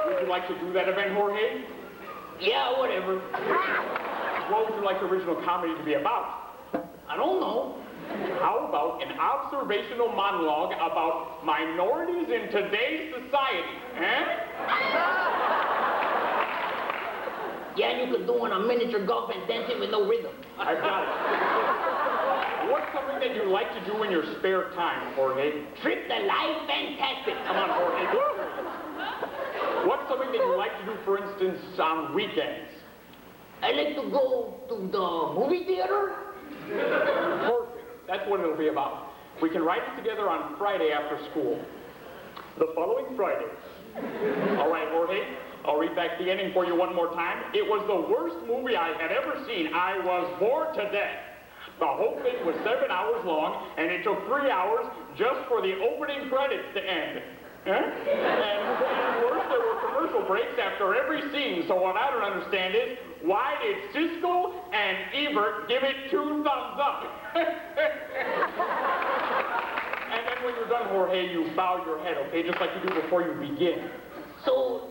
Would you like to do that event, Jorge? Yeah, whatever. What would you like original comedy to be about? I don't know. How about an observational monologue about minorities in today's society, eh? Yeah, you could do on a miniature golf and dancing with no rhythm. I've got it. What's something that you like to do in your spare time, Jorge? Trip the life fantastic. Come on, Jorge. What's something that you like to do, for instance, on weekends? I like to go to the movie theater. Perfect. That's what it'll be about. We can write it together on Friday after school. The following Friday. All right, Jorge, I'll read back the ending for you one more time. It was the worst movie I had ever seen. I was bored to death. The whole thing was 7 hours long, and it took 3 hours just for the opening credits to end. Huh? And worse, there were commercial breaks after every scene, so what I don't understand is, why did Siskel and Ebert give it 2 thumbs up? And then when you're done, Jorge, you bow your head, okay? Just like you do before you begin. So,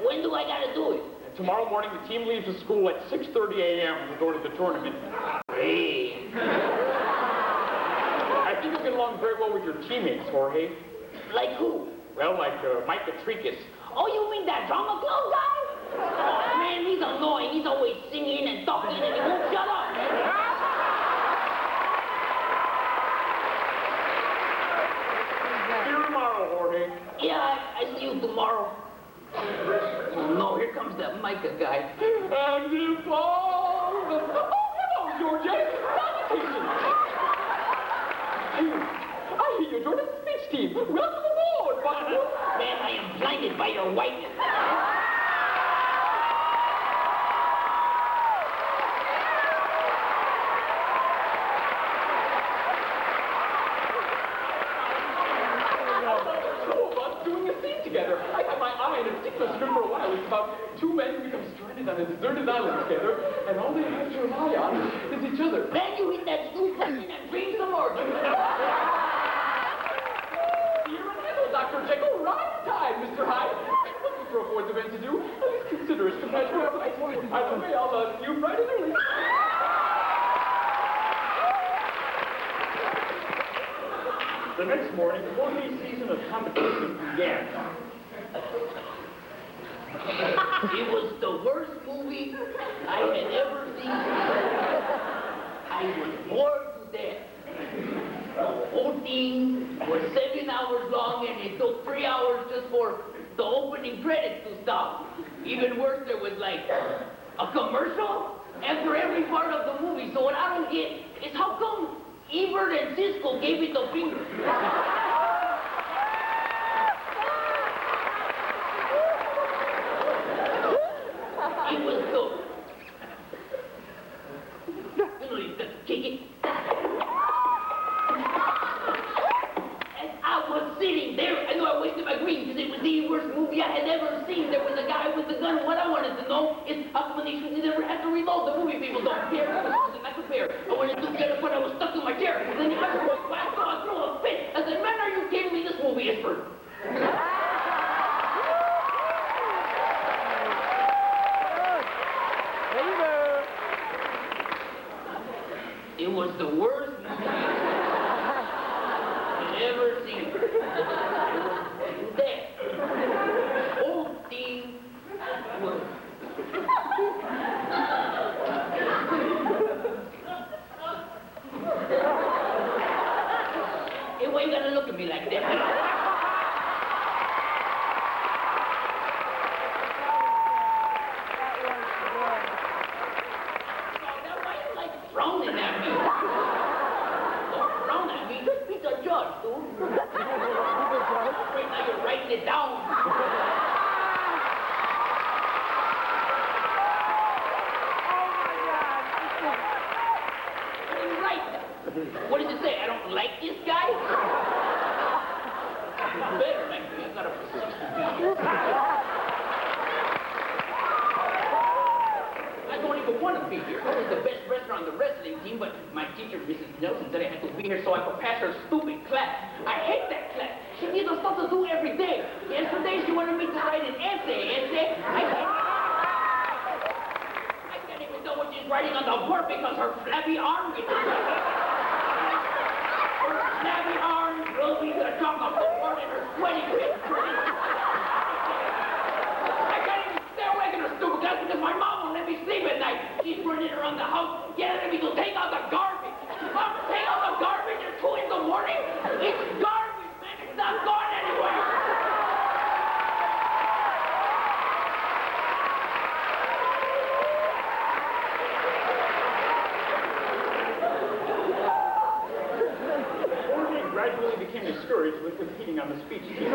when do I gotta do it? Tomorrow morning, the team leaves the school at 6:30 a.m. to go to the tournament. Hey. I think you'll get along very well with your teammates, Jorge. Like who? Well, like Mike Katrikis. Oh, you mean that drama club guy? Oh, man, he's annoying. He's always singing and talking and he won't shut up, man. See you tomorrow, Jorge. Yeah, I see you tomorrow. Oh, no, here comes that Micah guy. And if all the... Oh, hello, Georgia. Salutations. I hear you joined the speech team. Welcome aboard, partner. Man, I am blinded by your whiteness. Together. I had my eye on a particular script for a while. It's about two men who become stranded on a deserted island together, and all they have to rely on is each other. Man, you hit that stool button and dream some more. You're an handle, Dr. Jekyll. Right time, Mr. Hyde. Looking for a fourth event to do. At least consider it compared to our life. Either way, I'll see you bright and early. The next morning, before the season of competition began, It was the worst movie I had ever seen. I was bored to death. The whole thing was 7 hours long and it took 3 hours just for the opening credits to stop. Even worse, there was like a commercial after every part of the movie. So what I don't get is how come Ebert and Cisco gave it the finger? It was so... You know, you just kick it. As I was sitting there, I knew I wasted my green because it was the worst movie I had ever seen. There was a guy with a gun. What I wanted to know is how come they never had to reload. The movie people don't care. I wasn't like a bear. I wanted to get up when I was stuck in my chair. And then the other one, I threw a fit. I said, man, are you kidding me? This movie is for... It was the worst movie I've ever seen. It was that. The whole thing was... Hey, why you gotta look at me like that? Frowning at me. Don't frown at me. Just be the judge, dude. Right now you're writing it down. What do you write? What does it say? I don't like this guy? You better like me. I got a persistent beat. I don't even want to be here. I was the best wrestler on the wrestling team, but my teacher, Mrs. Nelson, said I had to be here so I could pass her stupid class. I hate that class. She gives us stuff to do every day. Yesterday, she wanted me to write an essay. I can't even know what she's writing on the board because her flabby arm gets her flabby arm will be the chalk off the board and her sweaty face. I can't even stay awake in her stupid class because my mom won't let me sleep at night. She's running around the house, getting me to take out the garbage. Mom, take out the garbage at 2 in the morning? It's garbage, man. It's not going anywhere. Jorge gradually became discouraged with competing on the speech team.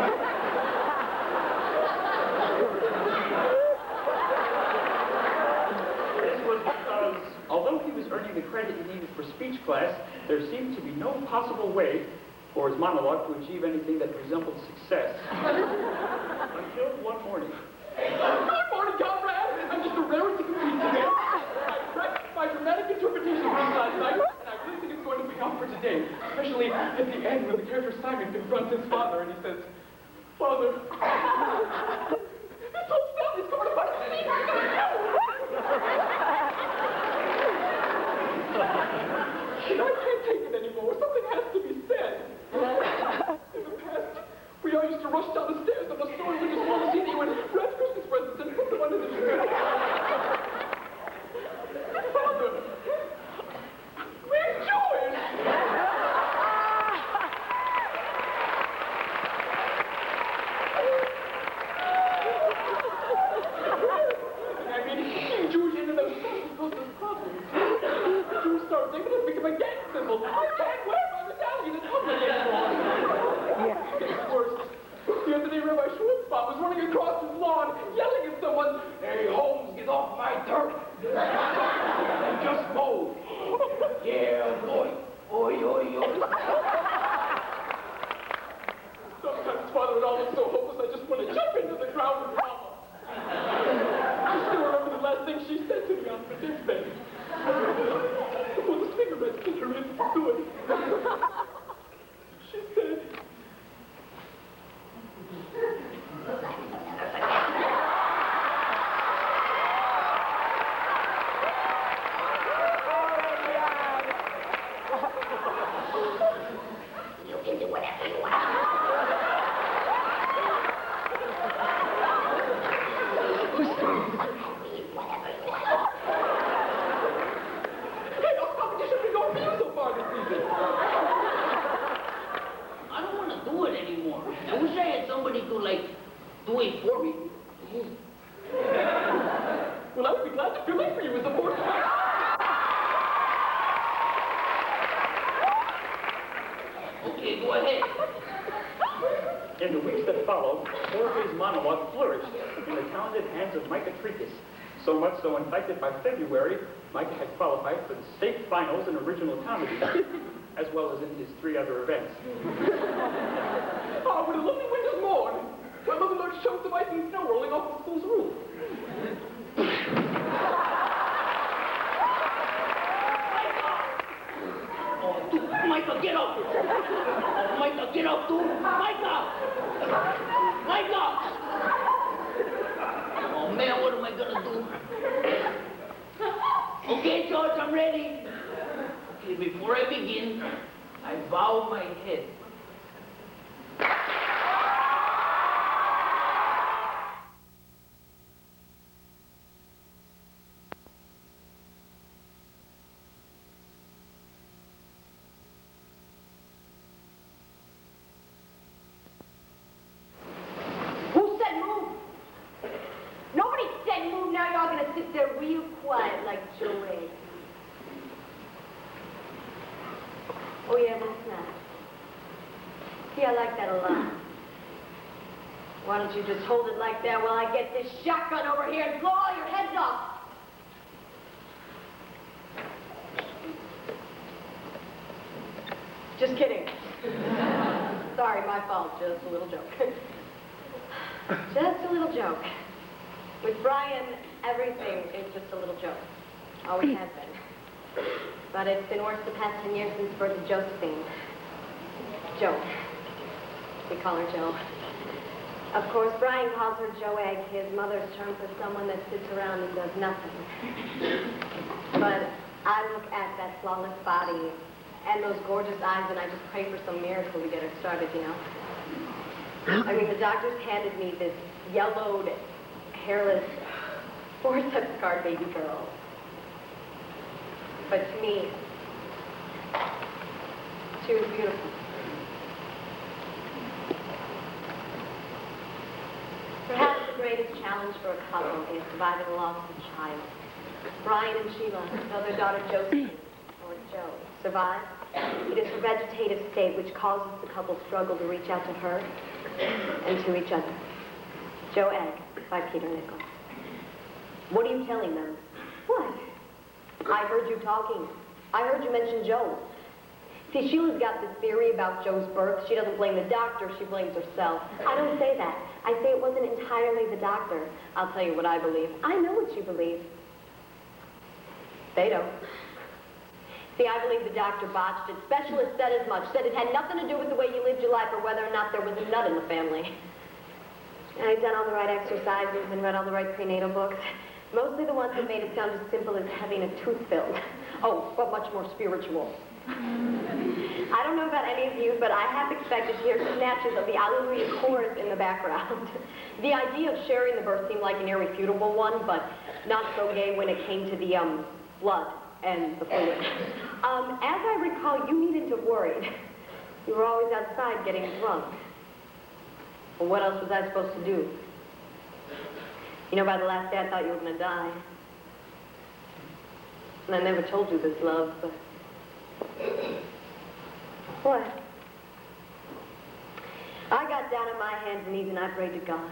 This was because, although he was earning the credit he needed for speech class, there seemed to be no possible way for his monologue to achieve anything that resembled success. Until one morning. Good morning, comrade. I'm just a rarity to compete today. I practiced my dramatic interpretation of this last night, and I really think it's going to pay off for today. Especially at the end when the character Simon confronts his father and he says, Father, this whole family's coming apart. I can't take it anymore. Something has to be said. In the past, we always used to rush down the stairs of the store when you small to see that you had wrapped Christmas presents and put them under the tree. Father, where's George? I mean, George ended up causing us problems. George started thinking it's become a gang symbol. I can't wear my medallion in public anymore. It's worse. The other day, Rabbi Schwartzbach was running across his lawn, yelling at someone, "Hey, Holmes, get off my turf!" And just mowed. Yeah, boy. Oi, oi, oi. Sometimes, Father, it all looks so hopeless, I just want to jump into the ground and mama. I still remember the last thing she said to me on her deathbed. Before the cigarettes did her in for good. She said, You can do whatever you want. "Hey, our competition been going for you so far this season." I don't want to do it anymore. I wish I had somebody to, like, do it for me. Well, I would be glad to fill in for you as a fourth player. Okay, go ahead. In the weeks that followed, Jorge's monologue flourished in the talented hands of Micah Tricus. So much so, in fact, that by February, Micah had qualified for the state finals in original comedy, as well as in his 3 other events. Oh, what a lovely winter's morn. My mother looked chunks of ice and snow rolling off the school's roof. Oh, dude, Micah, get up! Oh, Micah, get up, dude! Micah! Micah! Oh, man, what am I gonna do? Okay, George, I'm ready. Okay, before I begin, I bow my head. Who said move? Nobody said move. Now you're all gonna sit there real quiet like Joey. Oh yeah, that's nice. Yeah, I like that a lot. Why don't you just hold it like that while I get this shotgun over here and blow all your heads off? Just kidding. Sorry, my fault. Just a little joke. Just a little joke. With Brian, everything is just a little joke. Always has been. But it's been worse the past 10 years since the birth of Josephine. Joe. We call her Joe. Of course, Brian calls her Joe Egg, his mother's term for someone that sits around and does nothing. But I look at that flawless body and those gorgeous eyes, and I just pray for some miracle to get her started, you know? I mean, the doctors handed me this yellowed, hairless, forceps scarred baby girl. But to me, she was beautiful. Perhaps the greatest challenge for a couple is surviving the loss of a child. Brian and Sheila, though their daughter Josephine, or Joe, survive, it is her vegetative state which causes the couple's struggle to reach out to her and to each other. Joe Egg by Peter Nichols. What are you telling them? What? I heard you talking. I heard you mention Joe. See, Sheila's got this theory about Joe's birth. She doesn't blame the doctor, she blames herself. I don't say that. I say it wasn't entirely the doctor. I'll tell you what I believe. I know what you believe. They don't. See, I believe the doctor botched it. Specialist said as much. Said it had nothing to do with the way you lived your life or whether or not there was a nut in the family. And I've done all the right exercises and read all the right prenatal books. Mostly the ones that made it sound as simple as having a tooth filled. Oh, but much more spiritual. I don't know about any of you, but I half expected to hear snatches of the Alleluia chorus in the background. The idea of sharing the birth seemed like an irrefutable one, but not so gay when it came to the, blood and the fluid. As I recall, you needn't have worried. You were always outside getting drunk. Well, what else was I supposed to do? You know, by the last day I thought you were gonna die. And I never told you this, love, but... What? I got down on my hands and knees and I prayed to God.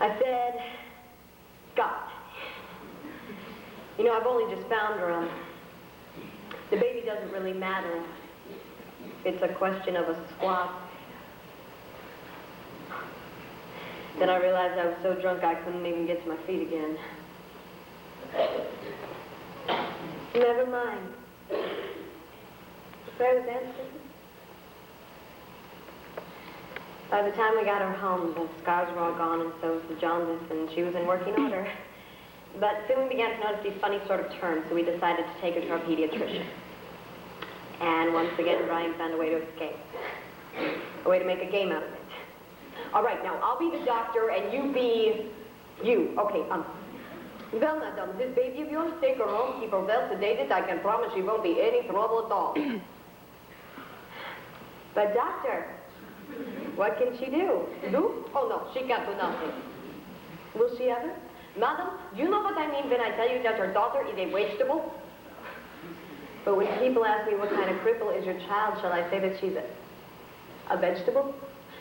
I said, God. You know, I've only just found her. The baby doesn't really matter. It's a question of a swap. Then I realized I was so drunk I couldn't even get to my feet again. Never mind. The prayer was answered. By the time we got her home, the scars were all gone, and so was the jaundice, and she was in working order. But soon we began to notice these funny sort of turns, so we decided to take her to our pediatrician. And once again, Brian found a way to escape. A way to make a game out of it. All right, now, I'll be the doctor, and you be... you. Okay, well, madam, this baby of yours, take her home, keep her well sedated. I can promise she won't be any trouble at all. But, doctor, what can she do? Do? Oh, no, she can't do nothing. Will she ever? Madam, do you know what I mean when I tell you that your daughter is a vegetable? But when people ask me what kind of cripple is your child, shall I say that she's a vegetable?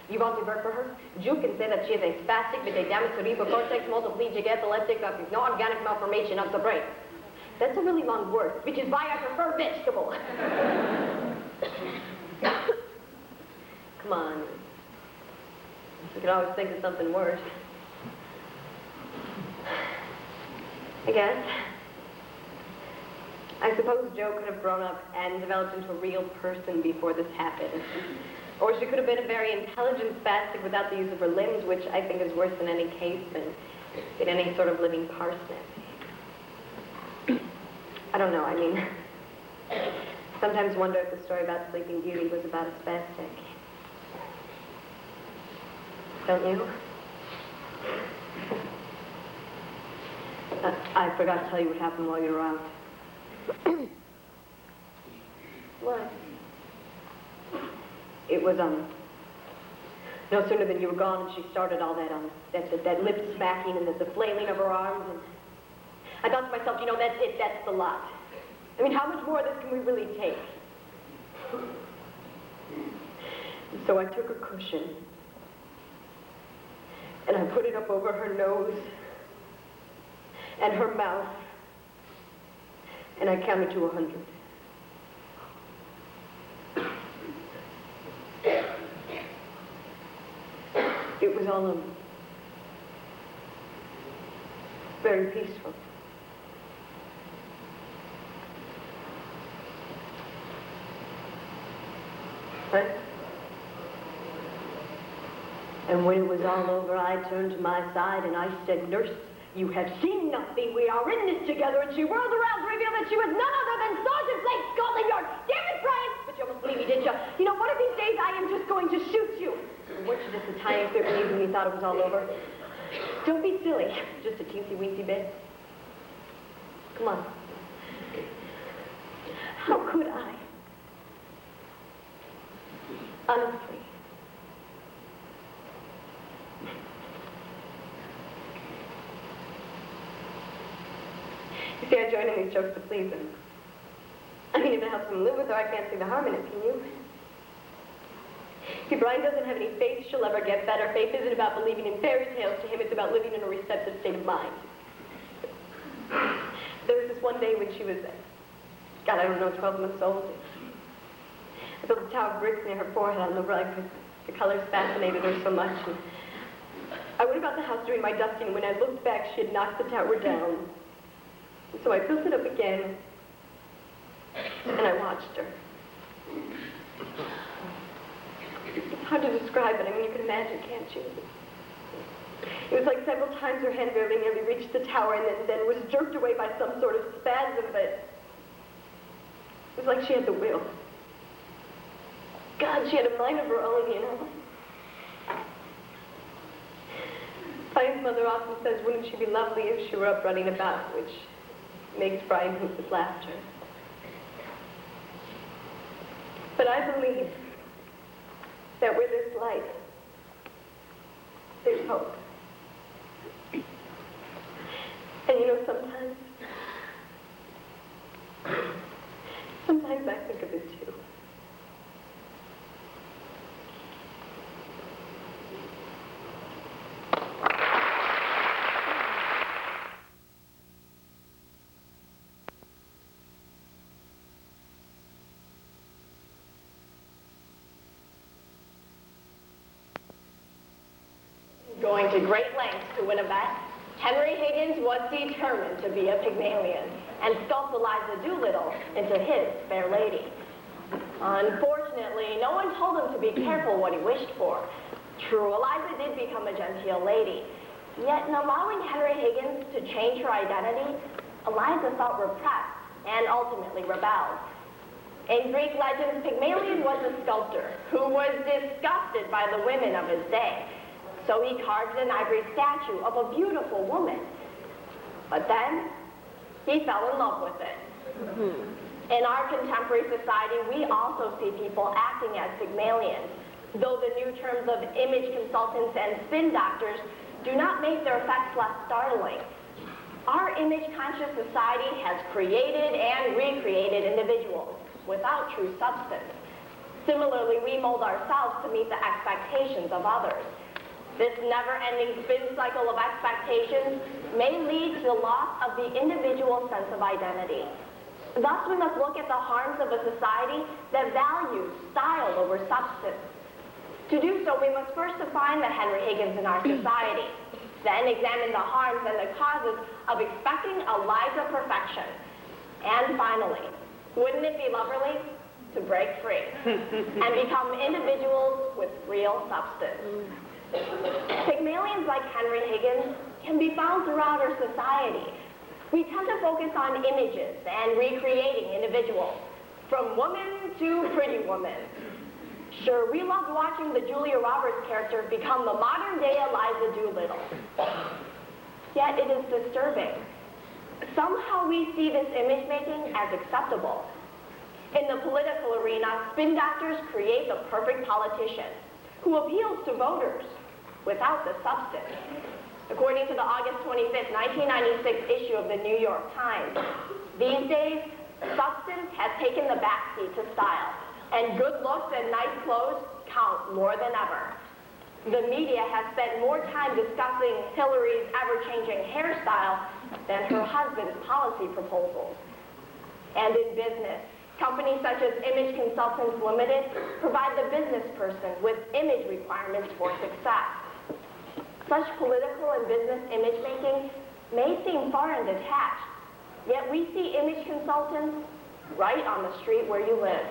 You want to work for her? You can say that she is a spastic with a damaged cerebral cortex, multiplegic, epileptic, no organic malformation of the brain. That's a really long word, which is why I prefer vegetable. Come on. You can always think of something worse. I guess. I suppose Joe could have grown up and developed into a real person before this happened. Or she could have been a very intelligent spastic without the use of her limbs, which I think is worse in any case than any sort of living parsnip. I don't know, I mean, sometimes wonder if the story about Sleeping Beauty was about a spastic. Don't you? I forgot to tell you what happened while you were out. What? It was, no sooner than you were gone and she started all that, that lip smacking and the flailing of her arms, and I thought to myself, you know, that's it, that's the lot. I mean, how much more of this can we really take? And so I took a cushion, and I put it up over her nose, and her mouth, and I counted to 100. It was all very peaceful. What? And when it was all over, I turned to my side and I said, "Nurse, you have seen nothing. We are in this together." And she whirled around to reveal that she was none other than Sergeant Blake Scotland Yard. Damn it, Brian! But you almost believe me, didn't you? You know, one of these days I am just going to shoot you. Weren't you just a tiny bit relieved when you thought it was all over? Don't be silly. Just a teensy-weensy bit. Come on. How could I? Honestly. You see, I join in these jokes to please him. I mean, if it helps him live with her, I can't see the harm in it, can you? If Brian doesn't have any faith she'll ever get better. Faith isn't about believing in fairy tales. To him, it's about living in a receptive state of mind. There was this one day when she was, God, I don't know, 12 months old. I built a tower of bricks near her forehead on the rug because the colors fascinated her so much. And I went about the house doing my dusting, and when I looked back, she had knocked the tower down. And so I built it up again, and I watched her. It's hard to describe it. I mean, you can imagine, can't you? It was like several times her hand barely nearly reached the tower and then was jerked away by some sort of spasm, but It was like she had the will. God, she had a mind of her own, you know. Brian's mother often says, wouldn't she be lovely if she were up running about, which makes Brian hoop with laughter. But I believe that with this life, there's hope. And you know, sometimes I think of it too. Going to great lengths to win a bet, Henry Higgins was determined to be a Pygmalion and sculpt Eliza Doolittle into his fair lady. Unfortunately, no one told him to be careful what he wished for. True, Eliza did become a genteel lady. Yet in allowing Henry Higgins to change her identity, Eliza felt repressed and ultimately rebelled. In Greek legends, Pygmalion was a sculptor who was disgusted by the women of his day. So he carved an ivory statue of a beautiful woman. But then, he fell in love with it. In our contemporary society, we also see people acting as Pygmalions, though the new terms of image consultants and spin doctors do not make their effects less startling. Our image-conscious society has created and recreated individuals without true substance. Similarly, we mold ourselves to meet the expectations of others. This never-ending spin cycle of expectations may lead to the loss of the individual sense of identity. Thus, we must look at the harms of a society that values style over substance. To do so, we must first define the Henry Higgins in our society, then examine the harms and the causes of expecting Eliza perfection. And finally, wouldn't it be lovely to break free and become individuals with real substance? Pygmalions like Henry Higgins can be found throughout our society. We tend to focus on images and recreating individuals, from woman to pretty woman. Sure, we loved watching the Julia Roberts character become the modern-day Eliza Doolittle. Yet it is disturbing. Somehow we see this image-making as acceptable. In the political arena, spin doctors create the perfect politician who appeals to voters without the substance. According to the August 25th, 1996 issue of the New York Times, these days, substance has taken the backseat to style, and good looks and nice clothes count more than ever. The media has spent more time discussing Hillary's ever-changing hairstyle than her husband's policy proposals. And in business, companies such as Image Consultants Limited provide the business person with image requirements for success. Such political and business image making may seem far and detached, yet we see image consultants right on the street where you live.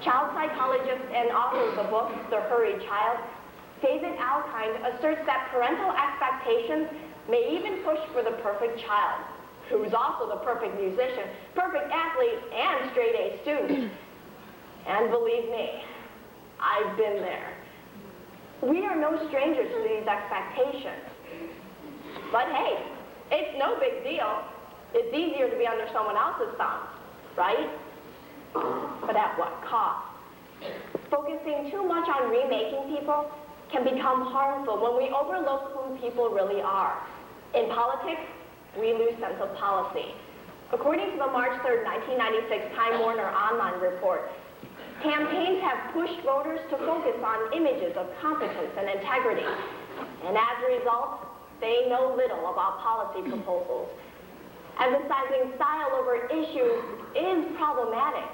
Child psychologist and author of the book, The Hurried Child, David Alkind asserts that parental expectations may even push for the perfect child, who's also the perfect musician, perfect athlete, and straight-A student. And believe me, I've been there. We are no strangers to these expectations. But hey, it's no big deal. It's easier to be under someone else's thumb, right? But at what cost? Focusing too much on remaking people can become harmful when we overlook who people really are. In politics, we lose sense of policy. According to the March 3rd, 1996 Time Warner Online report, campaigns have pushed voters to focus on images of competence and integrity. And as a result, they know little about policy proposals. Emphasizing style over issues is problematic.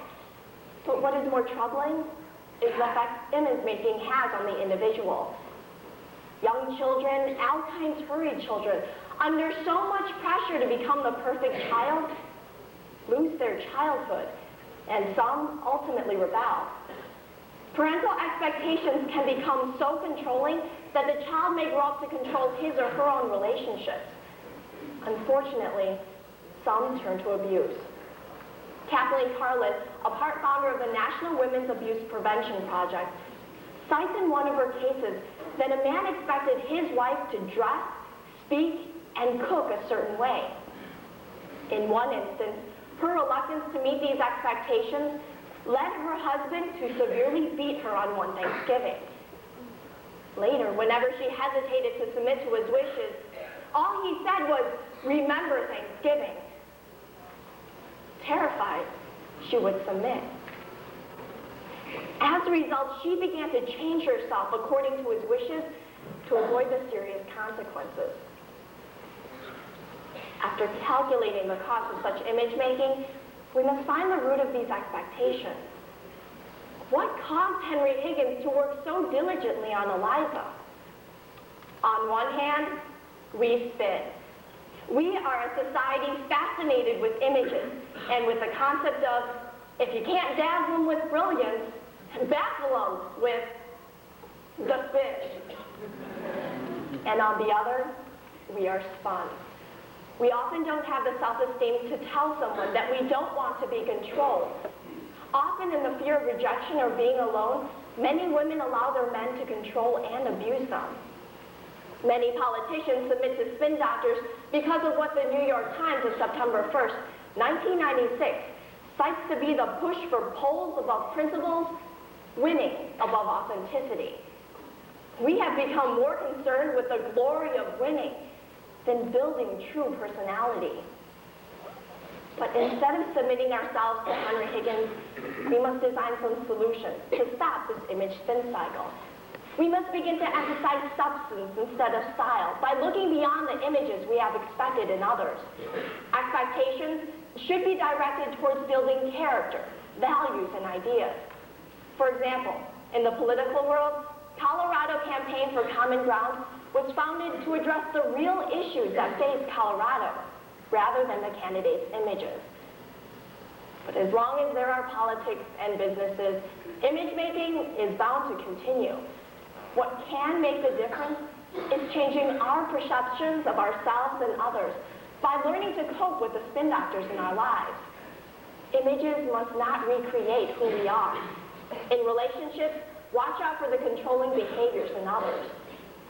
But what is more troubling is the effect image-making has on the individual. Young children, Alkine's hurried children, under so much pressure to become the perfect child, lose their childhood, and some ultimately rebel. Parental expectations can become so controlling that the child may grow up to control his or her own relationships. Unfortunately, some turn to abuse. Kathleen Carlin, a part founder of the National Women's Abuse Prevention Project, cites in one of her cases that a man expected his wife to dress, speak, and cook a certain way. In one instance, her reluctance to meet these expectations led her husband to severely beat her on one Thanksgiving. Later, whenever she hesitated to submit to his wishes, all he said was, "Remember Thanksgiving." Terrified, she would submit. As a result, she began to change herself according to his wishes to avoid the serious consequences. After calculating the cost of such image making, we must find the root of these expectations. What caused Henry Higgins to work so diligently on Eliza? On one hand, we spin. We are a society fascinated with images and with the concept of, if you can't dazzle them with brilliance, baffle them with the spin. And on the other, we are spun. We often don't have the self-esteem to tell someone that we don't want to be controlled. Often in the fear of rejection or being alone, many women allow their men to control and abuse them. Many politicians submit to spin doctors because of what the New York Times of September 1st, 1996, cites to be the push for polls above principles, winning above authenticity. We have become more concerned with the glory of winning than building true personality. But instead of submitting ourselves to Henry Higgins, we must design some solutions to stop this image spin cycle. We must begin to emphasize substance instead of style by looking beyond the images we have expected in others. Expectations should be directed towards building character, values, and ideas. For example, in the political world, Colorado Campaign for Common Ground was founded to address the real issues that face Colorado, rather than the candidates' images. But as long as there are politics and businesses, image making is bound to continue. What can make the difference is changing our perceptions of ourselves and others by learning to cope with the spin doctors in our lives. Images must not recreate who we are. In relationships, watch out for the controlling behaviors in others.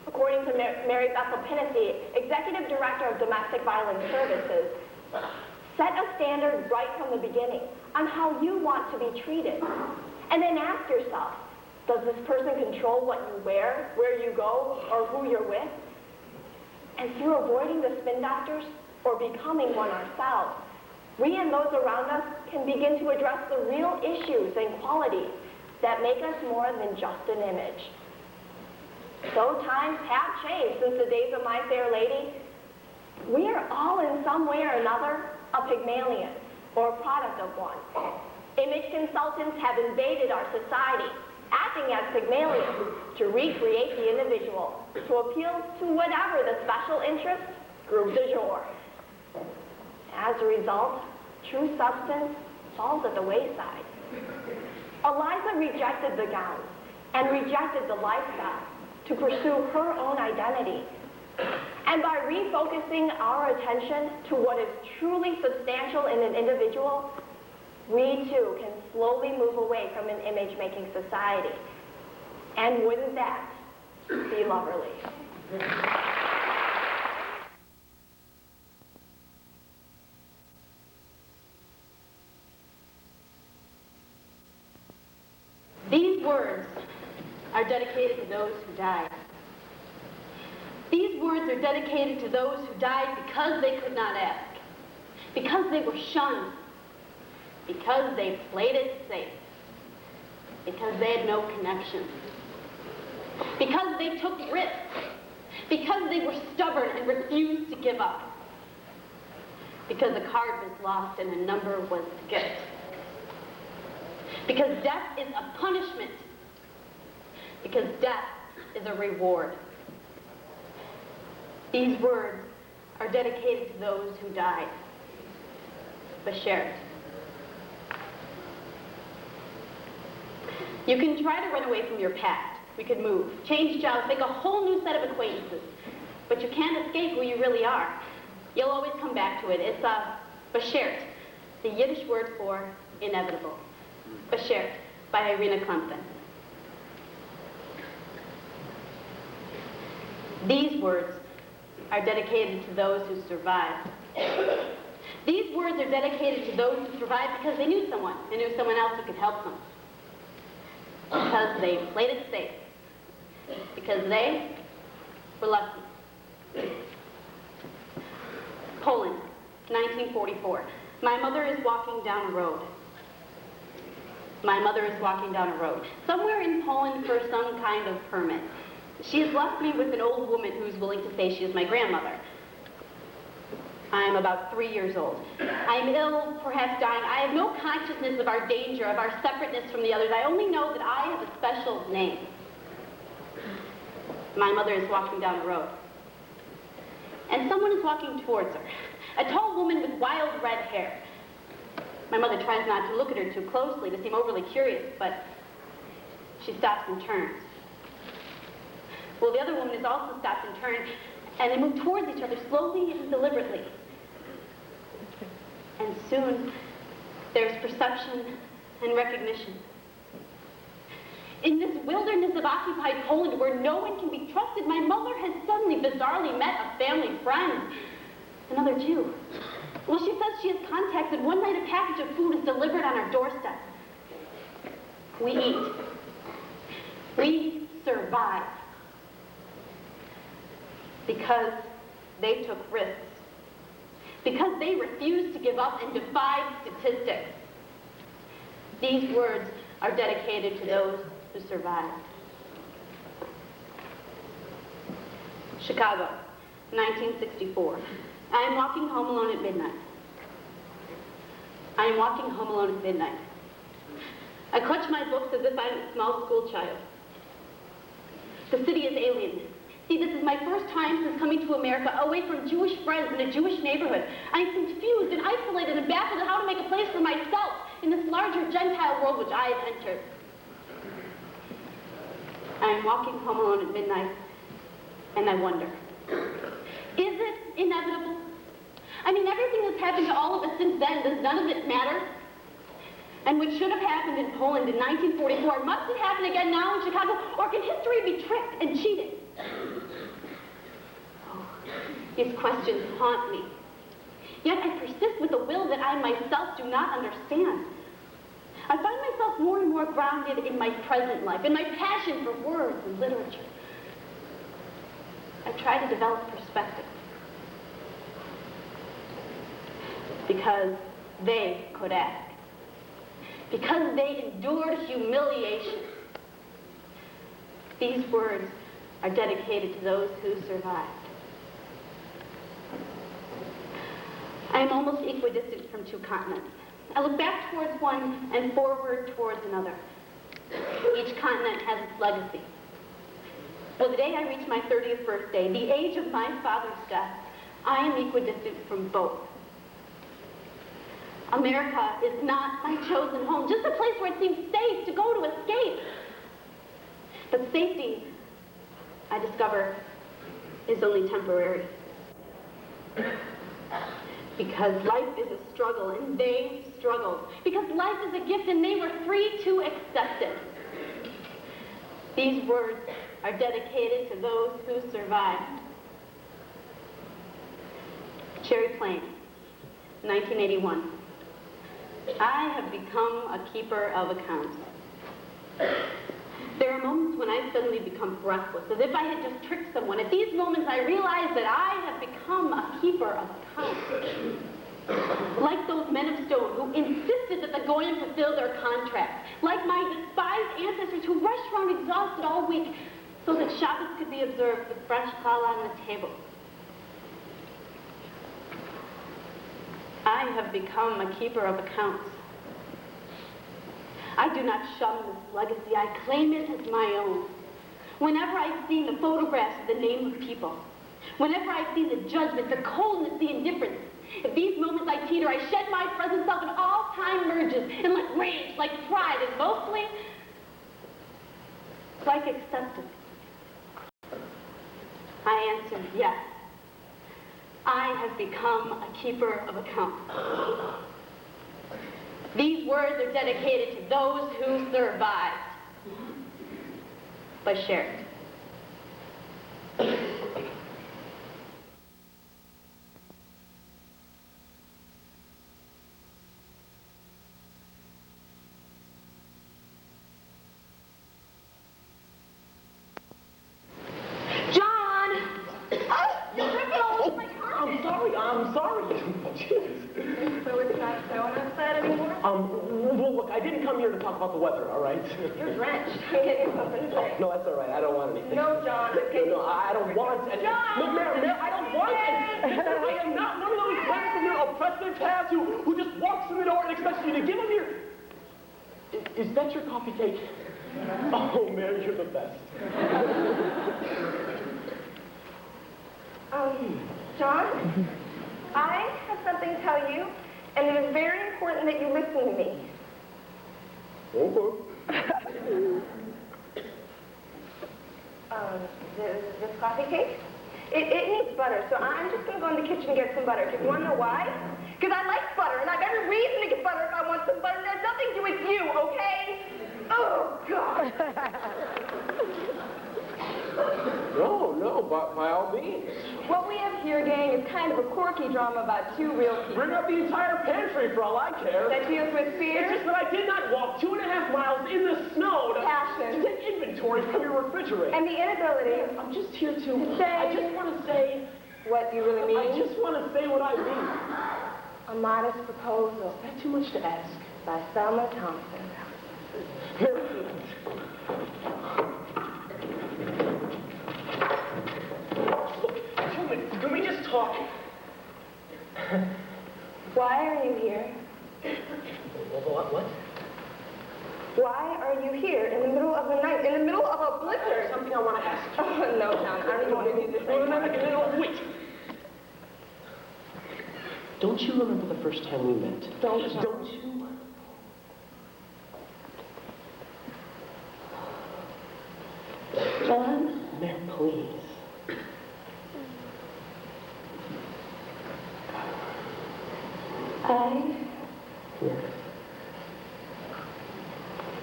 According to Mary Bethel Pinnessy, Executive Director of Domestic Violence Services, set a standard right from the beginning on how you want to be treated. And then ask yourself, does this person control what you wear, where you go, or who you're with? And through avoiding the spin doctors or becoming one ourselves, we and those around us can begin to address the real issues and qualities that make us more than just an image. Though times have changed since the days of My Fair Lady, we are all in some way or another a Pygmalion or a product of one. Image consultants have invaded our society, acting as Pygmalions to recreate the individual, to appeal to whatever the special interest group du jour. As a result, true substance falls at the wayside. Eliza rejected the gowns and rejected the lifestyle to pursue her own identity. And by refocusing our attention to what is truly substantial in an individual, we too can slowly move away from an image-making society. And wouldn't that be lovely? These words are dedicated to those who died. These words are dedicated to those who died because they could not ask, because they were shunned, because they played it safe, because they had no connection, because they took risks, because they were stubborn and refused to give up, because a card was lost and a number was skipped, because death is a punishment, because death is a reward. These words are dedicated to those who died. Bashert. You can try to run away from your past. We could move, change jobs, make a whole new set of acquaintances. But you can't escape who you really are. You'll always come back to it. It's a Bashert. the Yiddish word for inevitable. Basher, by Irina Clemson. These words are dedicated to those who survived. These words are dedicated to those who survived because they knew someone else who could help them. Because they played it safe. Because they were lucky. Poland, 1944. My mother is walking down a road. My mother is walking down a road. Somewhere in Poland for some kind of permit. She has left me with an old woman who's willing to say she is my grandmother. I am about 3 years old. I am ill, perhaps dying. I have no consciousness of our danger, of our separateness from the others. I only know that I have a special name. My mother is walking down the road. And someone is walking towards her. A tall woman with wild red hair. My mother tries not to look at her too closely, to seem overly curious, but she stops and turns. Well, the other woman has also stopped and turned, and they move towards each other slowly and deliberately. And soon, there's perception and recognition. In this wilderness of occupied Poland where no one can be trusted, my mother has suddenly, bizarrely met a family friend, another Jew. Well, she says she has contacted. One night a package of food is delivered on our doorstep. We eat. We survive. Because they took risks. Because they refused to give up and defied statistics. These words are dedicated to those who survived. Chicago, 1964. I am walking home alone at midnight. I am walking home alone at midnight. I clutch my books as if I'm a small school child. The city is alien. See, this is my first time since coming to America, away from Jewish friends in a Jewish neighborhood. I'm confused and isolated and baffled at how to make a place for myself in this larger Gentile world which I have entered. I'm walking home alone at midnight, and I wonder, is it inevitable? I mean, everything that's happened to all of us since then, does none of it matter? And what should have happened in Poland in 1944, must it happen again now in Chicago? Or can history be tricked and cheated? Oh, these questions haunt me. Yet I persist with a will that I myself do not understand. I find myself more and more grounded in my present life, in my passion for words and literature. I try to develop perspective. Because they could act. Because they endured humiliation. These words are dedicated to those who survived. I am almost equidistant from two continents. I look back towards one and forward towards another. Each continent has its legacy. Well, the day I reach my 30th birthday, the age of my father's death, I am equidistant from both. America is not my chosen home, just a place where it seems safe to go to escape. But safety, I discover, is only temporary. Because life is a struggle, and they struggled. Because life is a gift, and they were free to accept it. These words are dedicated to those who survived. Cherry Plain, 1981. I have become a keeper of accounts. There are moments when I suddenly become breathless, as if I had just tricked someone. At these moments, I realize that I have become a keeper of accounts. Like those men of stone who insisted that the Goyim fulfill their contract. Like my despised ancestors who rushed around exhausted all week so that Shabbos could be observed with fresh challah on the table. I have become a keeper of accounts. I do not shun this legacy. I claim it as my own. Whenever I see the photographs of the names of people, whenever I see the judgment, the coldness, the indifference, at these moments I teeter, I shed my present self and all time merges in like rage, like pride, and mostly like acceptance. I answered yes. I have become a keeper of accounts. These words are dedicated to those who survived. By Sharon. I'm sorry. Jeez. So it's not snowing outside anymore? Well, look, I didn't come here to talk about the weather, all right? You're drenched. Can't get yourself in there. No, that's all right. I don't want anything. No, John. No, I don't want anything. John! Look, Mayor, I don't want anything. I am not one of those men from your oppressive past who just walks in the door and expects you to give him your... Is that your coffee cake? Oh, Mayor, you're the best. John, I have something to tell you, and it is very important that you listen to me. Okay. This coffee cake? It needs butter, so I'm just going to go in the kitchen and get some butter. Do you want to know why? Because I like butter, and I have every reason to get butter if I want some butter. It has nothing to do with you, okay? Oh, God. No, by all means. What we have here, gang, is kind of a quirky drama about two real people. Bring up the entire pantry for all I care. That deals with fear? It's just that I did not walk 2.5 miles in the snow to take inventory from your refrigerator. And the inability. I'm just here to say. I just want to say. What do you really mean? I just want to say what I mean. A modest proposal. Is that too much to ask? By Selma Thompson. Can we just talk? Why are you here? What? Why are you here in the middle of the night, in the middle of a blizzard? Something I want to ask you. Oh, no, John, I don't even want to do this anymore. No, wait. Don't you remember the first time we met? Don't you? John? Man, please.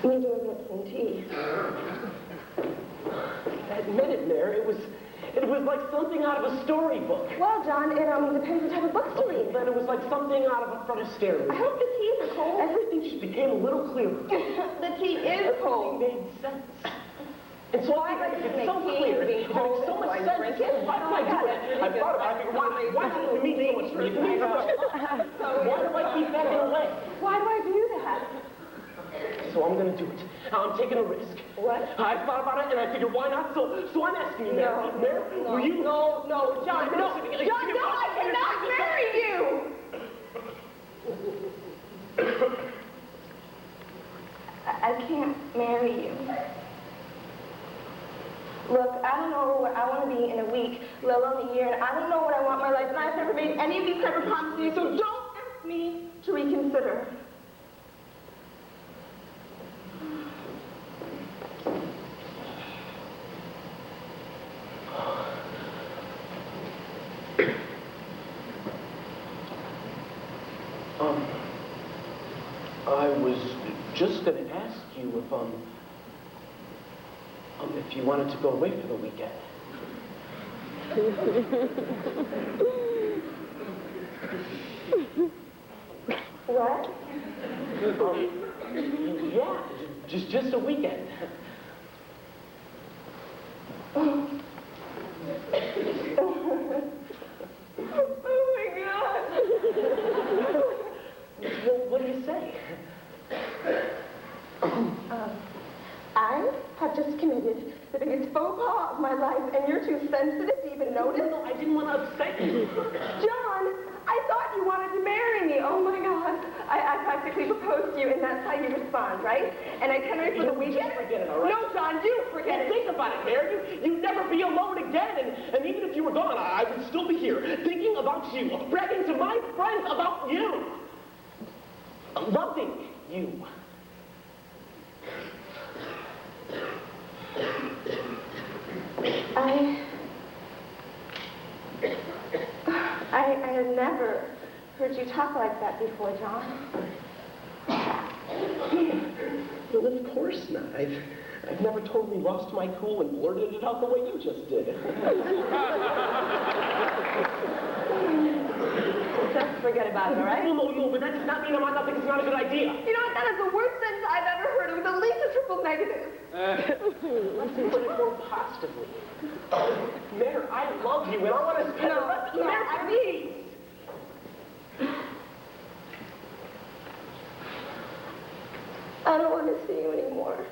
We do have some tea. Admit it, Mary. It was like something out of a storybook. Well, John, it depends what type of books you read. Then it was like something out of a front of stairs. I hope the tea is cold. Everything just became a little clearer. The tea is cold. Everything made sense. And so I think it's so clear. It makes so much sense. Why do I do it? I thought about it. Why does it mean so much to me? Why do I keep that away? Why do I do that? So I'm going to do it. I'm taking a risk. What? I thought about it and I figured why not? So I'm asking you, Mary. Mary, will you? No, John, no. John, no, I cannot marry you. I can't marry you. Look, I don't know where I want to be in a week, let alone a year, and I don't know what I want in my life, and I've never made any of these type of promises to you, so don't ask me to reconsider. I was just going to ask you if you wanted to go away for the weekend. What? Yeah, just a weekend. Oh my God. Well, what do you say? I have just committed the biggest faux pas of my life, and you're too sensitive to even notice. No, I didn't want to upset you. John, I thought you wanted to marry me. Oh my God. I practically proposed to you, and that's how you respond, right? And I can't wait for the weekend. Just forget it, all right? No, John, you forget it. Think about it, Mary. You'd never be alone again, and even if you were gone, I would still be here, thinking about you, bragging to my friends about you, loving you. I have never heard you talk like that before, John. Well, of course not. I've never totally lost my cool and blurted it out the way you just did. Just forget about it, all right? No, but that does not mean I might not think it's not a good idea. You know what? That is the worst sentence I've ever heard. It was at least a triple negative. Let's put it more positively. Mayor, I love you, and I want to spend the rest of the Mayor, please. I don't want to see you anymore.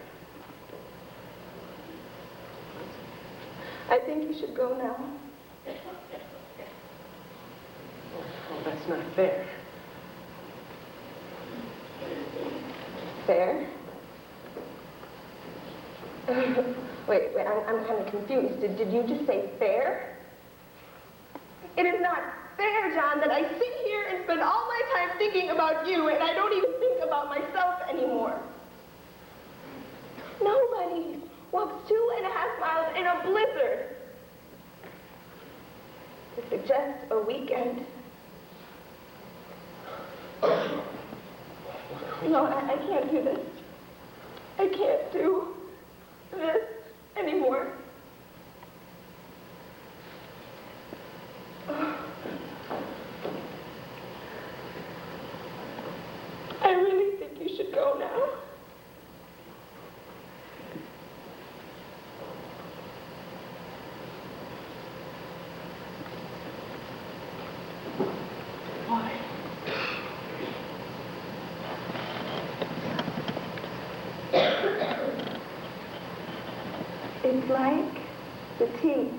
I think you should go now. Oh, that's not fair. Fair? Wait, I'm kind of confused. Did you just say fair? It is not fair, John, that I sit here and spend all my time thinking about you and I don't even think about myself anymore. Nobody walks 2.5 miles in a blizzard to suggest a weekend. No, I can't do this. I can't do this anymore. I really think you should go now. Why? It's like the tea.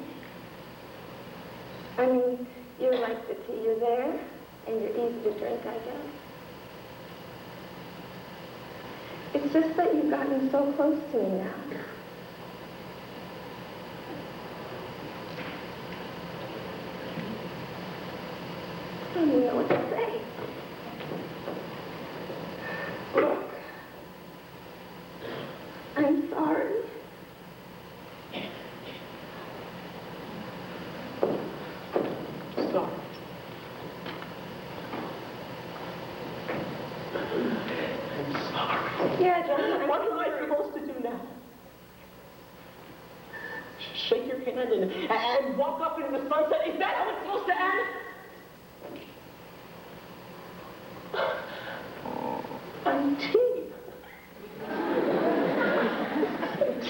I mean, you're like the tea. You're there, and you're easy to drink, I guess. It's just that you've gotten so close to me now. I don't even know what to say. Look, I'm sorry. Sorry. I'm sorry. Yeah, John, What am I supposed to do now? Shake your hand and walk up into the sunset? Is that how it's supposed to end? I'm tea.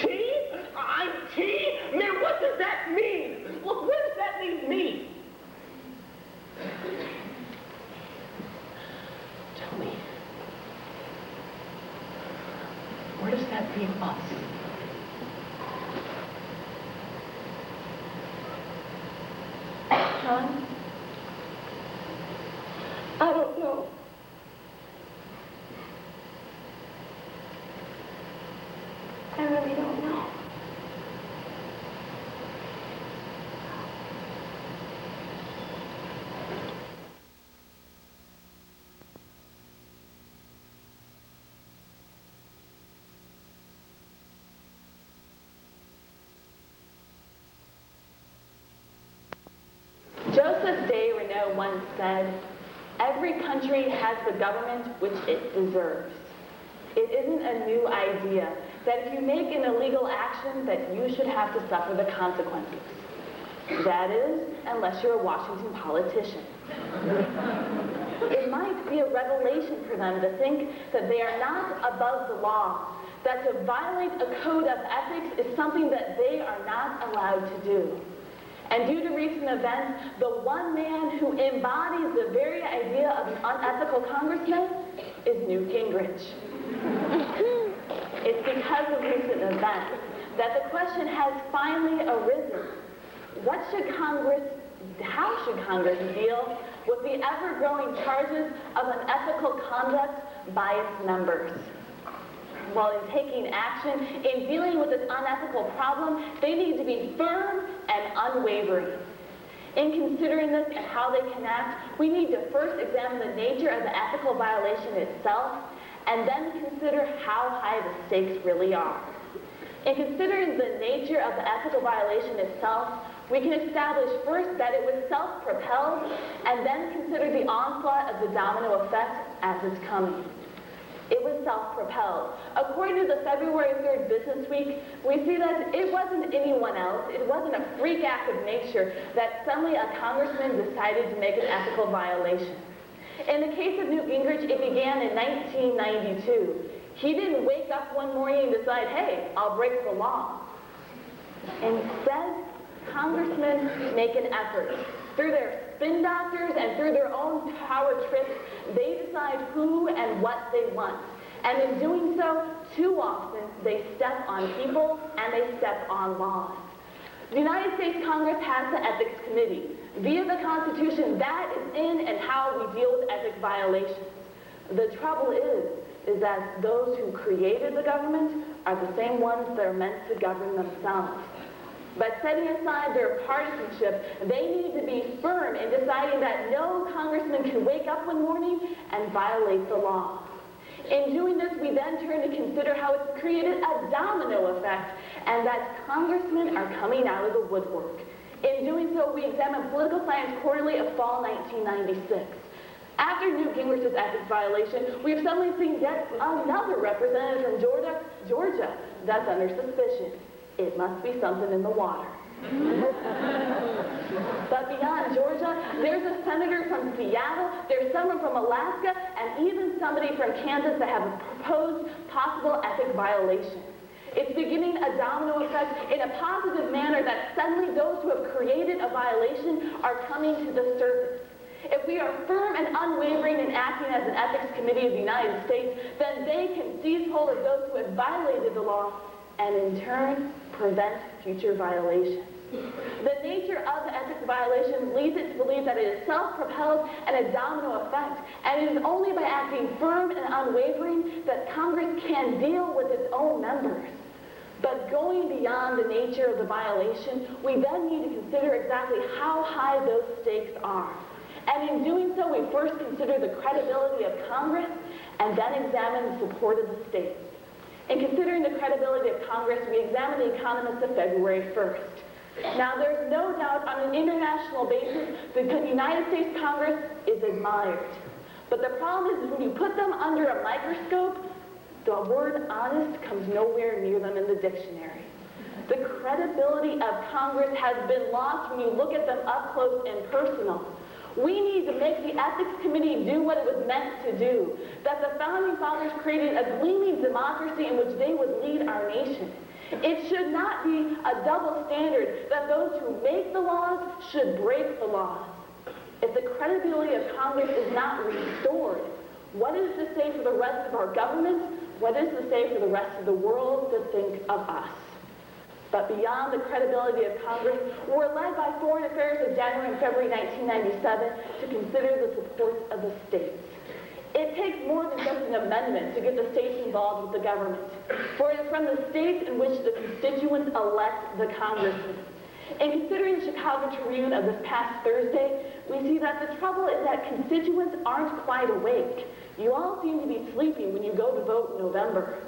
Tea? I'm tea? Man, what does that mean? Look, what does that mean? Tell me. Where does that leave us? John? I don't know. I really don't know. Joseph Day Renault once said, "Every country has the government which it deserves." It isn't a new idea that if you make an illegal action that you should have to suffer the consequences. That is, unless you're a Washington politician. It might be a revelation for them to think that they are not above the law, that to violate a code of ethics is something that they are not allowed to do. And due to recent events, the one man who embodies the very idea of an unethical congressman is Newt Gingrich. It's because of recent events that the question has finally arisen. How should Congress deal with the ever-growing charges of unethical conduct by its members? Well, in taking action, in dealing with this unethical problem, they need to be firm and unwavering. In considering this and how they can act, we need to first examine the nature of the ethical violation itself, and then consider how high the stakes really are. In considering the nature of the ethical violation itself, we can establish first that it was self-propelled, and then consider the onslaught of the domino effect as it's coming. It was self-propelled. According to the February 3rd Business Week, we see that it wasn't anyone else, it wasn't a freak act of nature that suddenly a congressman decided to make an ethical violation. In the case of Newt Gingrich, it began in 1992. He didn't wake up one morning and decide, hey, I'll break the law. Instead, congressmen make an effort. Through their spin doctors and through their own power trips, they decide who and what they want. And in doing so, too often, they step on people and they step on laws. The United States Congress has the Ethics Committee. Via the Constitution, that is in and how we deal with ethics violations. The trouble is that those who created the government are the same ones that are meant to govern themselves. But setting aside their partisanship, they need to be firm in deciding that no congressman can wake up one morning and violate the law. In doing this, we then turn to consider how it's created a domino effect, and that congressmen are coming out of the woodwork. In doing so, we examine Political Science Quarterly of fall 1996. After Newt Gingrich's ethics violation, we've suddenly seen yet another representative from Georgia that's under suspicion. It must be something in the water. But beyond Georgia, there's a senator from Seattle, there's someone from Alaska, and even somebody from Kansas that have a proposed possible ethics violation. It's beginning a domino effect in a positive manner that suddenly those who have created a violation are coming to the surface. If we are firm and unwavering in acting as an ethics committee of the United States, then they can seize hold of those who have violated the law and in turn prevent future violations. The nature of the ethics violation leads it to believe that it is self-propelled and a domino effect, and it is only by acting firm and unwavering that Congress can deal with its own members. But going beyond the nature of the violation, we then need to consider exactly how high those stakes are. And in doing so, we first consider the credibility of Congress and then examine the support of the states. In considering the credibility of Congress, we examine the economists of February 1st. Now, there's no doubt on an international basis that the United States Congress is admired. But the problem is when you put them under a microscope, the word honest comes nowhere near them in the dictionary. The credibility of Congress has been lost when you look at them up close and personal. We need to make the Ethics Committee do what it was meant to do, that the Founding Fathers created a gleaming democracy in which they would lead our nation. It should not be a double standard that those who make the laws should break the laws. If the credibility of Congress is not restored, what is to say for the rest of our government? What is to say for the rest of the world to think of us? But beyond the credibility of Congress, we're led by Foreign Affairs of January and February 1997 to consider the support of the states. It takes more than just an amendment to get the states involved with the government, for it is from the states in which the constituents elect the congressmen. In considering the Chicago Tribune of this past Thursday, we see that the trouble is that constituents aren't quite awake. You all seem to be sleeping when you go to vote in November.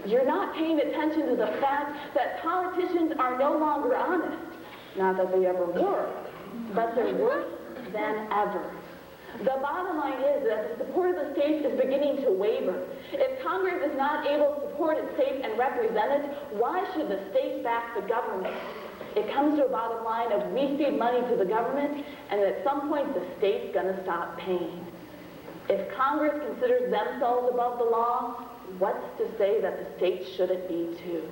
You're not paying attention to the fact that politicians are no longer honest. Not that they ever were, but they're worse than ever. The bottom line is that the support of the states is beginning to waver. If Congress is not able to support its states and represent it, why should the states back the government? It comes to a bottom line of we feed money to the government, and at some point the state's going to stop paying. If Congress considers themselves above the law, what's to say that the states shouldn't be too?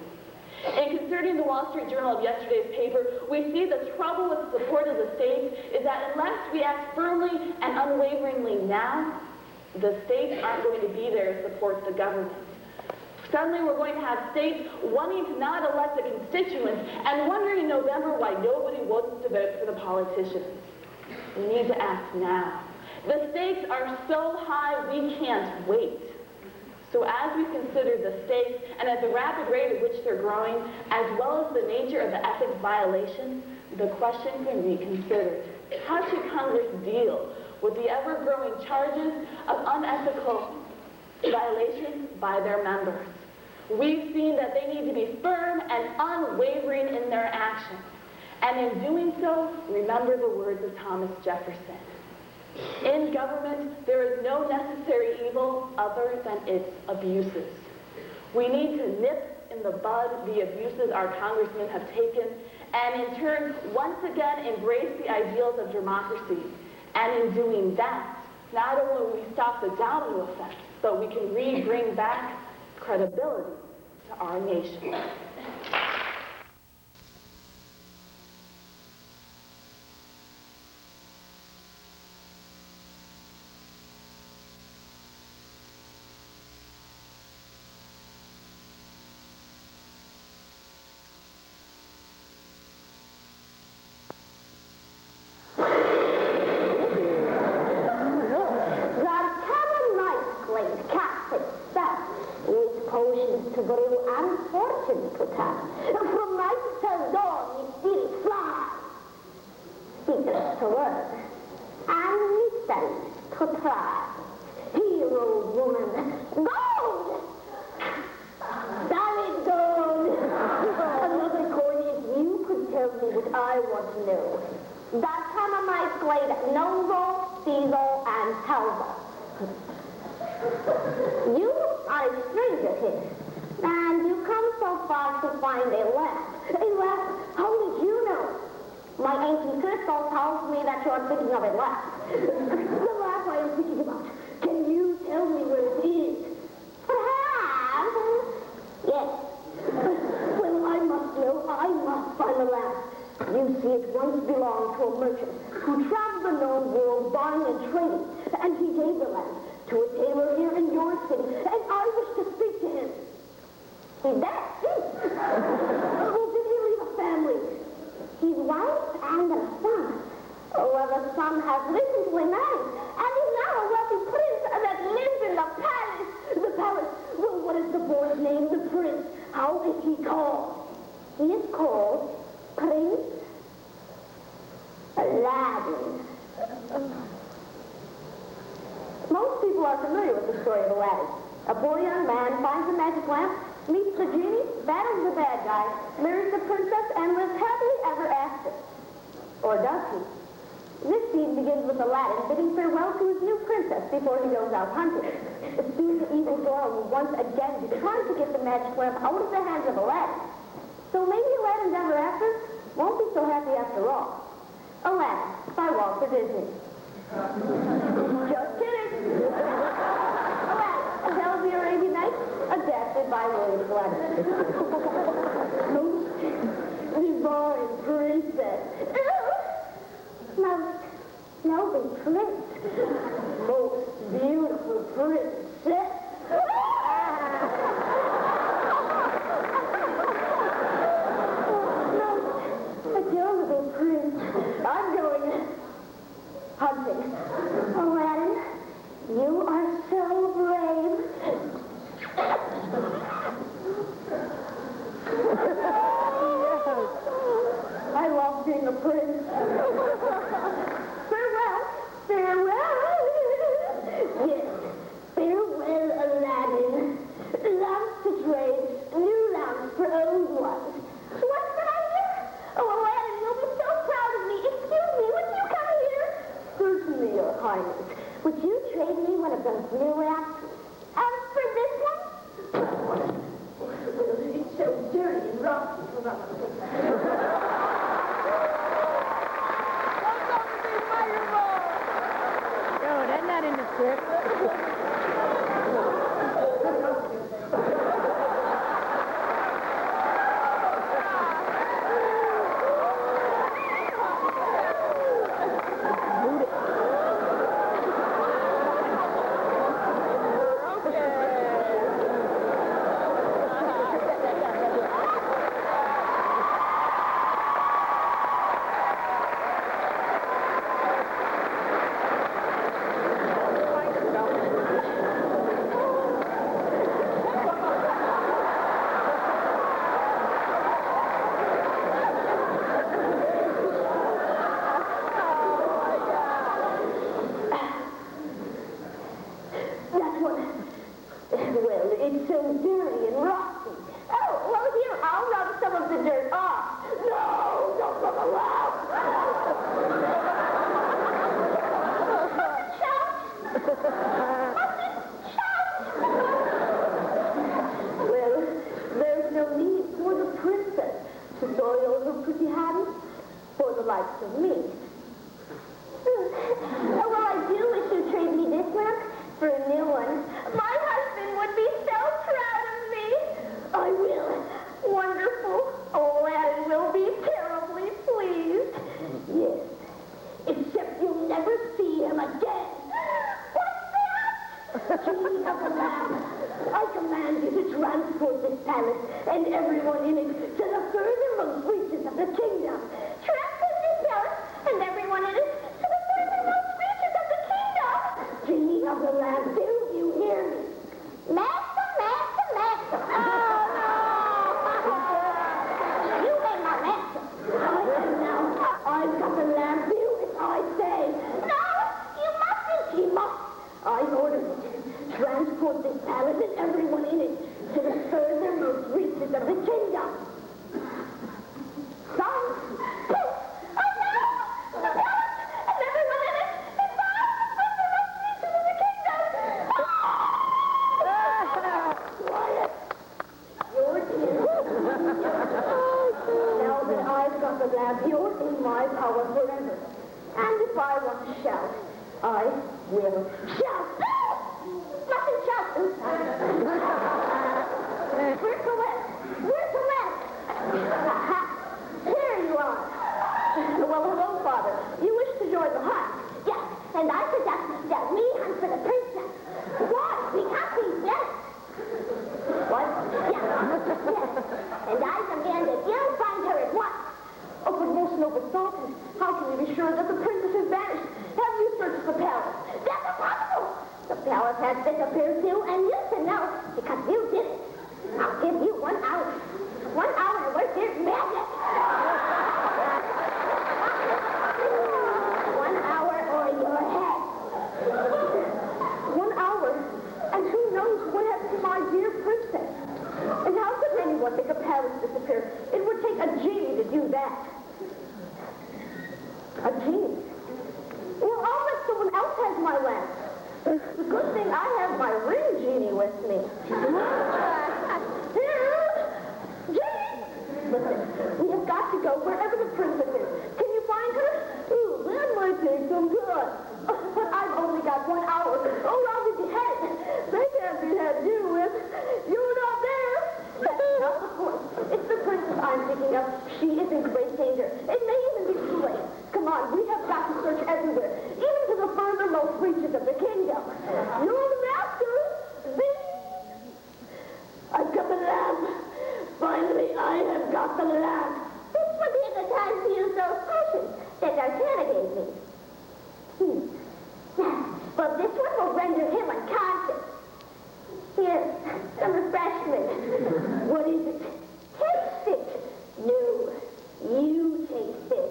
In considering the Wall Street Journal of yesterday's paper, we see the trouble with the support of the states is that unless we act firmly and unwaveringly now, the states aren't going to be there to support the government. Suddenly we're going to have states wanting to not elect the constituents and wondering in November why nobody wants to vote for the politicians. We need to act now. The stakes are so high we can't wait. So as we consider the stakes and at the rapid rate at which they're growing, as well as the nature of the ethics violation, the question can be considered. How should Congress deal with the ever-growing charges of unethical violations by their members? We've seen that they need to be firm and unwavering in their actions. And in doing so, remember the words of Thomas Jefferson. In government, there is no necessary evil other than its abuses. We need to nip in the bud the abuses our congressmen have taken, and in turn, once again, embrace the ideals of democracy. And in doing that, not only will we stop the domino effect, but we can bring back credibility to our nation. To brew unfortunate to time. From night till dawn, you still fly. Secrets to learn, and mysteries to try. Hero woman, gold! Damn it, gold! Another coin if you could tell me what I want to know. That chamomile glade, Novo, Diesel, and Talbot. You are a stranger here. And you come so far to find a lamp. A lamp? How did you know? My ancient crystal tells me that you are thinking of a lamp. The lamp I am thinking about. Can you tell me where it is? Perhaps. Yes. Well, I must know. I must find the lamp. You see, it once belonged to a merchant who traveled the known world buying and trading. And he gave the lamp to a tailor here in your city. And I wish to speak to him. He's dead. Well, did he leave a family? His wife and a son. Well, the son has recently married, and he's now a wealthy prince that lives in the palace. The palace. Well, what is the boy's name? The prince. How is he called? He is called Prince Aladdin. Most people are familiar with the story of Aladdin. A poor young man finds a magic lamp, meets the genie, battles the bad guy, marries the princess, and lives happily ever after. Or does he? This scene begins with Aladdin bidding farewell to his new princess before he goes out hunting. Soon the evil Dora will once again be trying to get the magic lamp out of the hands of Aladdin. So maybe Aladdin's ever after won't be so happy after all. Aladdin, by Walter Disney. Just kidding. Aladdin, A Tale of the Arabian Nights, adapted by William Fleming. Most divine princess. Most noble prince. Most beautiful princess. Most adorable prince. I'm going hunting. Aladdin, you are so brave. I love being a prince. Farewell, farewell. Yes, farewell, Aladdin. Lamps to trade, new lamps for old ones. What's that I hear? Oh, Aladdin, you'll be so proud of me. Excuse me, would you come here? Certainly, Your Highness. Would you trade me one of those new lamps? For this one? It's so dirty and rough. likes of me. Well, I do wish you'd trade me this lamp for a new one. My husband would be so proud of me. I will. Wonderful. Oh, Aladdin will be terribly pleased. Yes. Except you'll never see him again. What's that? Genie of the lamp, I command you to transport this palace and everyone in it to the furthermost reaches of the kingdom. Transport this palace and everyone in it to the furthermost reaches of the kingdom. Genie of the lamp, do you hear me? Master, master, master. Oh, no. You ain't my master. I am now. I've got the lamp. Do as I say. No, you mustn't. You must. I've ordered it. Transport this palace and everyone in it to the furthermost reaches of the kingdom. Son, poof, I know! The palace and everyone in it is bound to the furthermost reaches of the kingdom. Quiet. You're dead. Now that I've got the lamp, you're in my power forever. And if I want to shout, I will shout. Nothing shout. Where's Colette? Where's Colette? Aha! Here you are. Well, hello, Father. You wish to join the hunt? Yes, and I suggest that we hunt for the princess. Why? Because he's dead. What? Yes. Yes. And I demand that you find her at once. Oh, but most noble Sultan, how can you be sure that the princess has vanished? Have you searched the palace? That's impossible! The palace has disappeared too, and you should know, because you did it. I'll give you 1 hour. 1 hour to work this magic. 1 hour or your head. 1 hour? And who knows what happened to my dear princess? And how could anyone make a palace disappear? It would take a genie to do that. A genie? Well, I'll let someone else have my lamp. The good thing I have my ring genie with me. Here! Genie! Listen, we have got to go wherever the princess is. Can you find her? Ooh, that might take some time. But I've only got 1 hour. Oh, I'll be beheaded. They can't behead you with. You're not there. That's not the point. It's the princess I'm thinking of. She is in great danger. It may even be too late. Come on, we have got to search everywhere, even to the furthermost reaches of the kingdom. You're the master. I've got the lamp. Finally, I have got the lamp. This would be a good time to use those potions that Dartana gave me. Well, this one will render him unconscious. Here, some refreshment. What is it? Taste it. No, you taste it.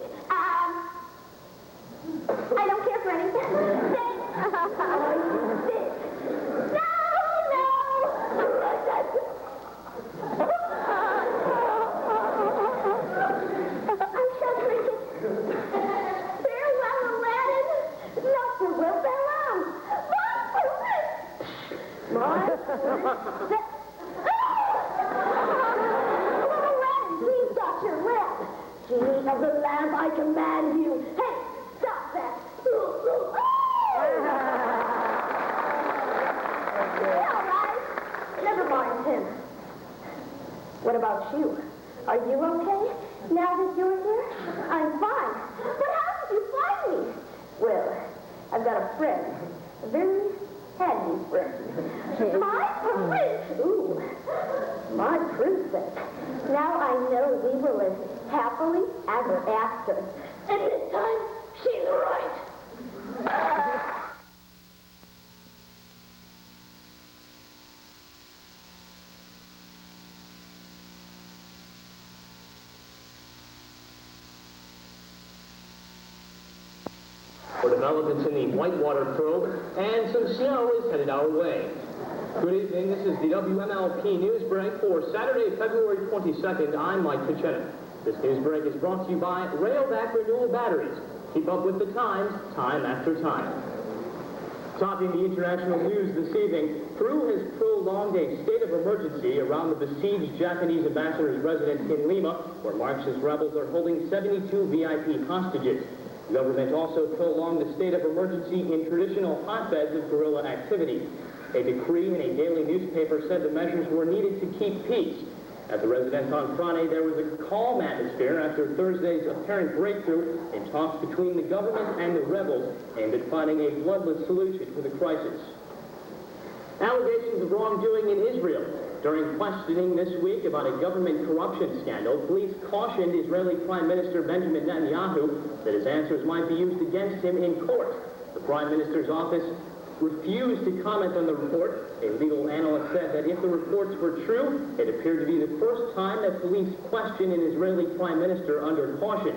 I don't care for anything. Sit. No! I shall drink it. Farewell, Aladdin. Not farewell, Bella. Aladdin, please stop your lamp. Genie of the lamp, I command you. Hey, stop that. All right. Never mind him. What about you? Are you okay now that you're here? I'm fine. But how did you find me? Well, I've got a friend. A very handy friend. My prince. Ooh, my princess. Now I know we will live happily ever after. And this time, she's right. For developments in the Whitewater probe, and some snow is headed our way. Good evening, this is the WMLP News Break for Saturday, February 22nd. I'm Mike Pichetta. This news break is brought to you by Railback Renewal Batteries. Keep up with the times, time after time. Topping the international news this evening, Peru has prolonged a state of emergency around the besieged Japanese ambassador's residence in Lima, where Marxist rebels are holding 72 VIP hostages. The government also prolonged the state of emergency in traditional hotbeds of guerrilla activity. A decree in a daily newspaper said the measures were needed to keep peace. At the residence on Friday, there was a calm atmosphere after Thursday's apparent breakthrough in talks between the government and the rebels aimed at finding a bloodless solution to the crisis. Allegations of wrongdoing in Israel. During questioning this week about a government corruption scandal, police cautioned Israeli Prime Minister Benjamin Netanyahu that his answers might be used against him in court. The Prime Minister's office refused to comment on the report. A legal analyst said that if the reports were true, it appeared to be the first time that police questioned an Israeli prime minister under caution.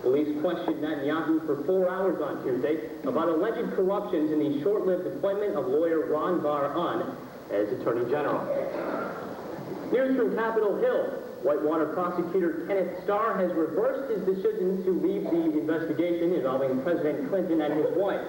Police questioned Netanyahu for 4 hours on Tuesday about alleged corruptions in the short-lived appointment of lawyer Ron Bar-On as Attorney General. News from Capitol Hill. Whitewater prosecutor Kenneth Starr has reversed his decision to leave the investigation involving President Clinton and his wife.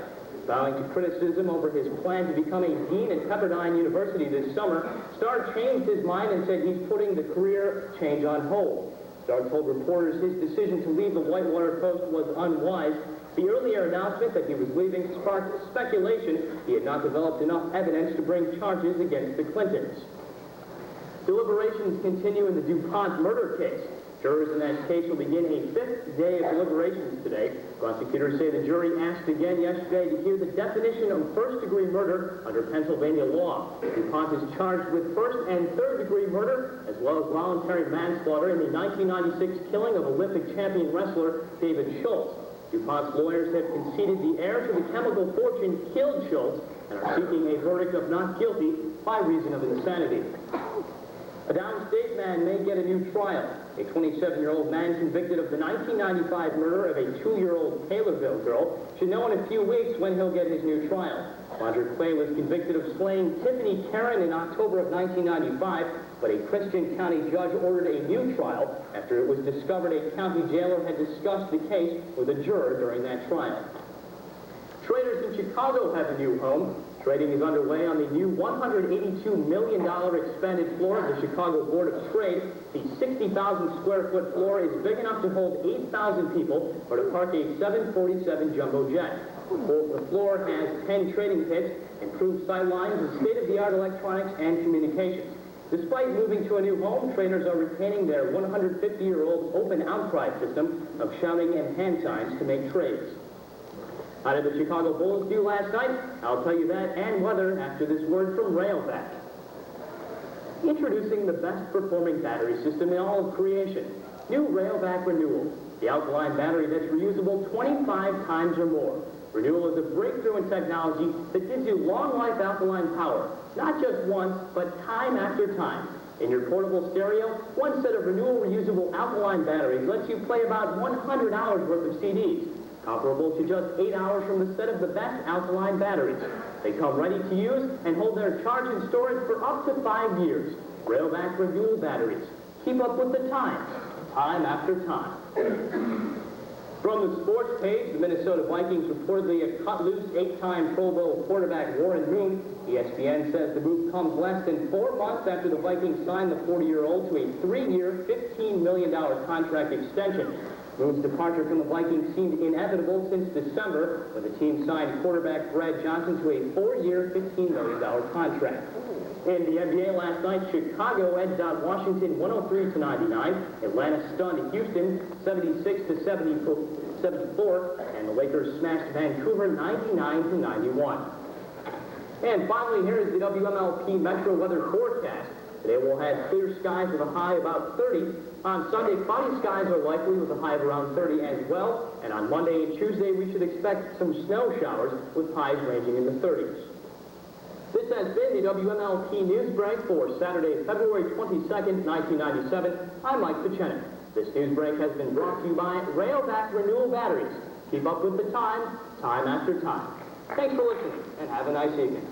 Bowing to criticism over his plan to become a dean at Pepperdine University this summer, Starr changed his mind and said he's putting the career change on hold. Starr told reporters his decision to leave the Whitewater Post was unwise. The earlier announcement that he was leaving sparked speculation he had not developed enough evidence to bring charges against the Clintons. Deliberations continue in the DuPont murder case. Jurors in that case will begin a 5th day of deliberations today. Prosecutors say the jury asked again yesterday to hear the definition of first-degree murder under Pennsylvania law. DuPont is charged with first- and third-degree murder, as well as voluntary manslaughter in the 1996 killing of Olympic champion wrestler David Schultz. DuPont's lawyers have conceded the heir to the chemical fortune killed Schultz and are seeking a verdict of not guilty by reason of insanity. A downstate man may get a new trial. A 27-year-old man convicted of the 1995 murder of a 2-year-old Taylorville girl should know in a few weeks when he'll get his new trial. Roger Clay was convicted of slaying Tiffany Karen in October of 1995, but a Christian County judge ordered a new trial after it was discovered a county jailer had discussed the case with a juror during that trial. Traders in Chicago have a new home. Trading is underway on the new $182 million expanded floor of the Chicago Board of Trade. The 60,000 square foot floor is big enough to hold 8,000 people or to park a 747 jumbo jet. The floor has 10 trading pits, improved sightlines, and state-of-the-art electronics and communications. Despite moving to a new home, traders are retaining their 150-year-old open outcry system of shouting and hand signs to make trades. How did the Chicago Bulls do last night? I'll tell you that and weather after this word from Railback. Introducing the best performing battery system in all of creation. New Railback Renewal. The alkaline battery that's reusable 25 times or more. Renewal is a breakthrough in technology that gives you long life alkaline power. Not just once, but time after time. In your portable stereo, one set of Renewal reusable alkaline batteries lets you play about 100 hours worth of CDs. Comparable to just 8 hours from the set of the best alkaline batteries. They come ready to use and hold their charge and storage for up to 5 years. Railback Renewal batteries. Keep up with the time after time. From the sports page, the Minnesota Vikings reportedly have cut loose 8-time Pro Bowl quarterback Warren Moon. ESPN says the move comes less than 4 months after the Vikings signed the 40-year-old to a 3-year, $15 million contract extension. Moon's departure from the Vikings seemed inevitable since December, when the team signed quarterback Brad Johnson to a 4-year, $15 million contract. In the NBA last night, Chicago edged out Washington 103-99. Atlanta stunned Houston 76-74, and the Lakers smashed Vancouver 99-91. And finally, here is the WMLP Metro weather forecast. Today we'll have clear skies with a high about 30. On Sunday, cloudy skies are likely with a high of around 30 as well. And on Monday and Tuesday, we should expect some snow showers with highs ranging in the 30s. This has been the WMLP News Break for Saturday, February 22nd, 1997. I'm Mike Pachenik. This news break has been brought to you by Railback Renewal Batteries. Keep up with the time after time. Thanks for listening, and have a nice evening.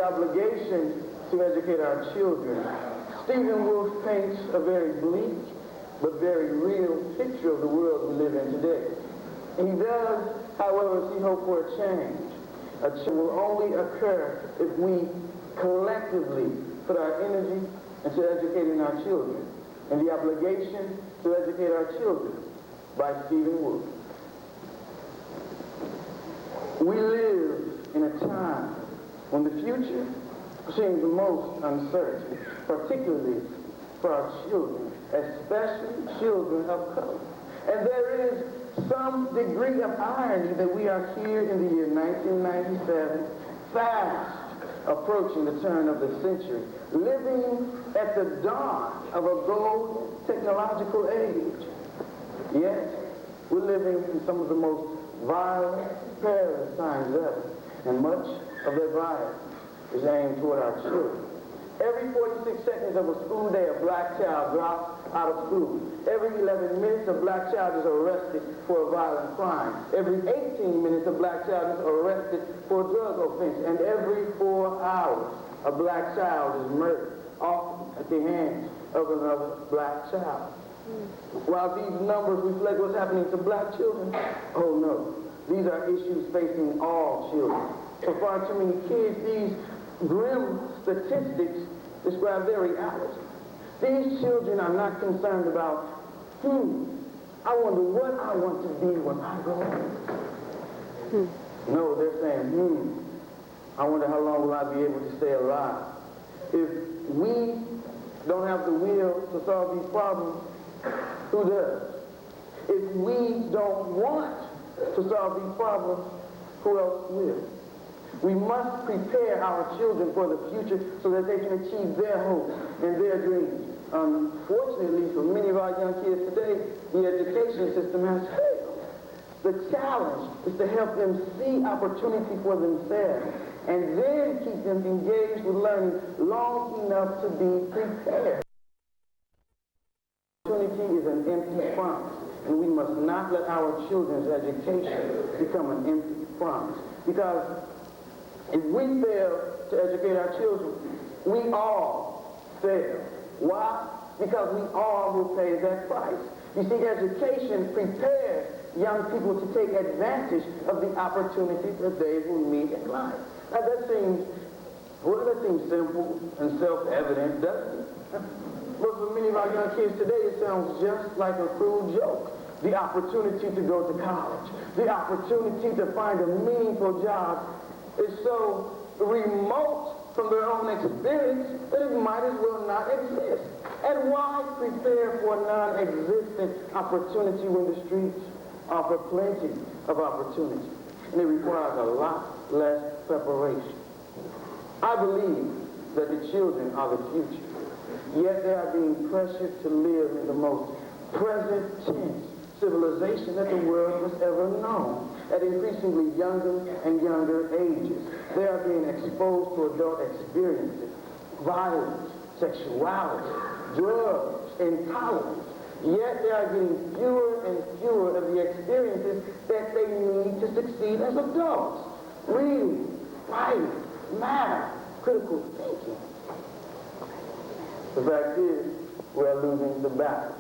obligation to educate our children, Stephen Wolfe paints a very bleak but very real picture of the world we live in today. He does, however, see hope for a change. A change will only occur if we collectively put our energy into educating our children, and the obligation to educate our children by Stephen Wolfe. We live in a time when the future seems the most uncertain, particularly for our children, especially children of color. And there is some degree of irony that we are here in the year 1997, fast approaching the turn of the century, living at the dawn of a gold technological age. Yet, we're living in some of the most violent, perilous times ever, and much of that violence is aimed toward our children. Every 46 seconds of a school day, a black child drops out of school. Every 11 minutes, a black child is arrested for a violent crime. Every 18 minutes, a black child is arrested for a drug offense. And every 4 hours, a black child is murdered, often at the hands of another black child. While these numbers reflect what's happening to black children, oh no, these are issues facing all children. For far too many kids, these grim statistics describe their reality. These children are not concerned about, I wonder what I want to be when I grow up. No, they're saying, I wonder how long will I be able to stay alive. If we don't have the will to solve these problems, who does? If we don't want to solve these problems, who else will? We must prepare our children for the future so that they can achieve their hopes and their dreams. Unfortunately, for many of our young kids today, the education system has failed. The challenge is to help them see opportunity for themselves and then keep them engaged with learning long enough to be prepared. Opportunity is an empty promise, and we must not let our children's education become an empty promise. Because if we fail to educate our children, we all fail. Why? Because we all will pay that price. You see, education prepares young people to take advantage of the opportunities that they will meet in life. Now that seems simple and self-evident, doesn't it? But for many of our young kids today, it sounds just like a cruel joke. The opportunity to go to college, the opportunity to find a meaningful job is so remote from their own experience that it might as well not exist. And why prepare for non-existent opportunity when the streets offer plenty of opportunity? And it requires a lot less preparation. I believe that the children are the future. Yet they are being pressured to live in the most present tense civilization that the world has ever known at increasingly younger and younger ages. They are being exposed to adult experiences, violence, sexuality, drugs, intolerance. Yet they are getting fewer and fewer of the experiences that they need to succeed as adults. Reading, writing, math, critical thinking. The fact is, we are losing the battle.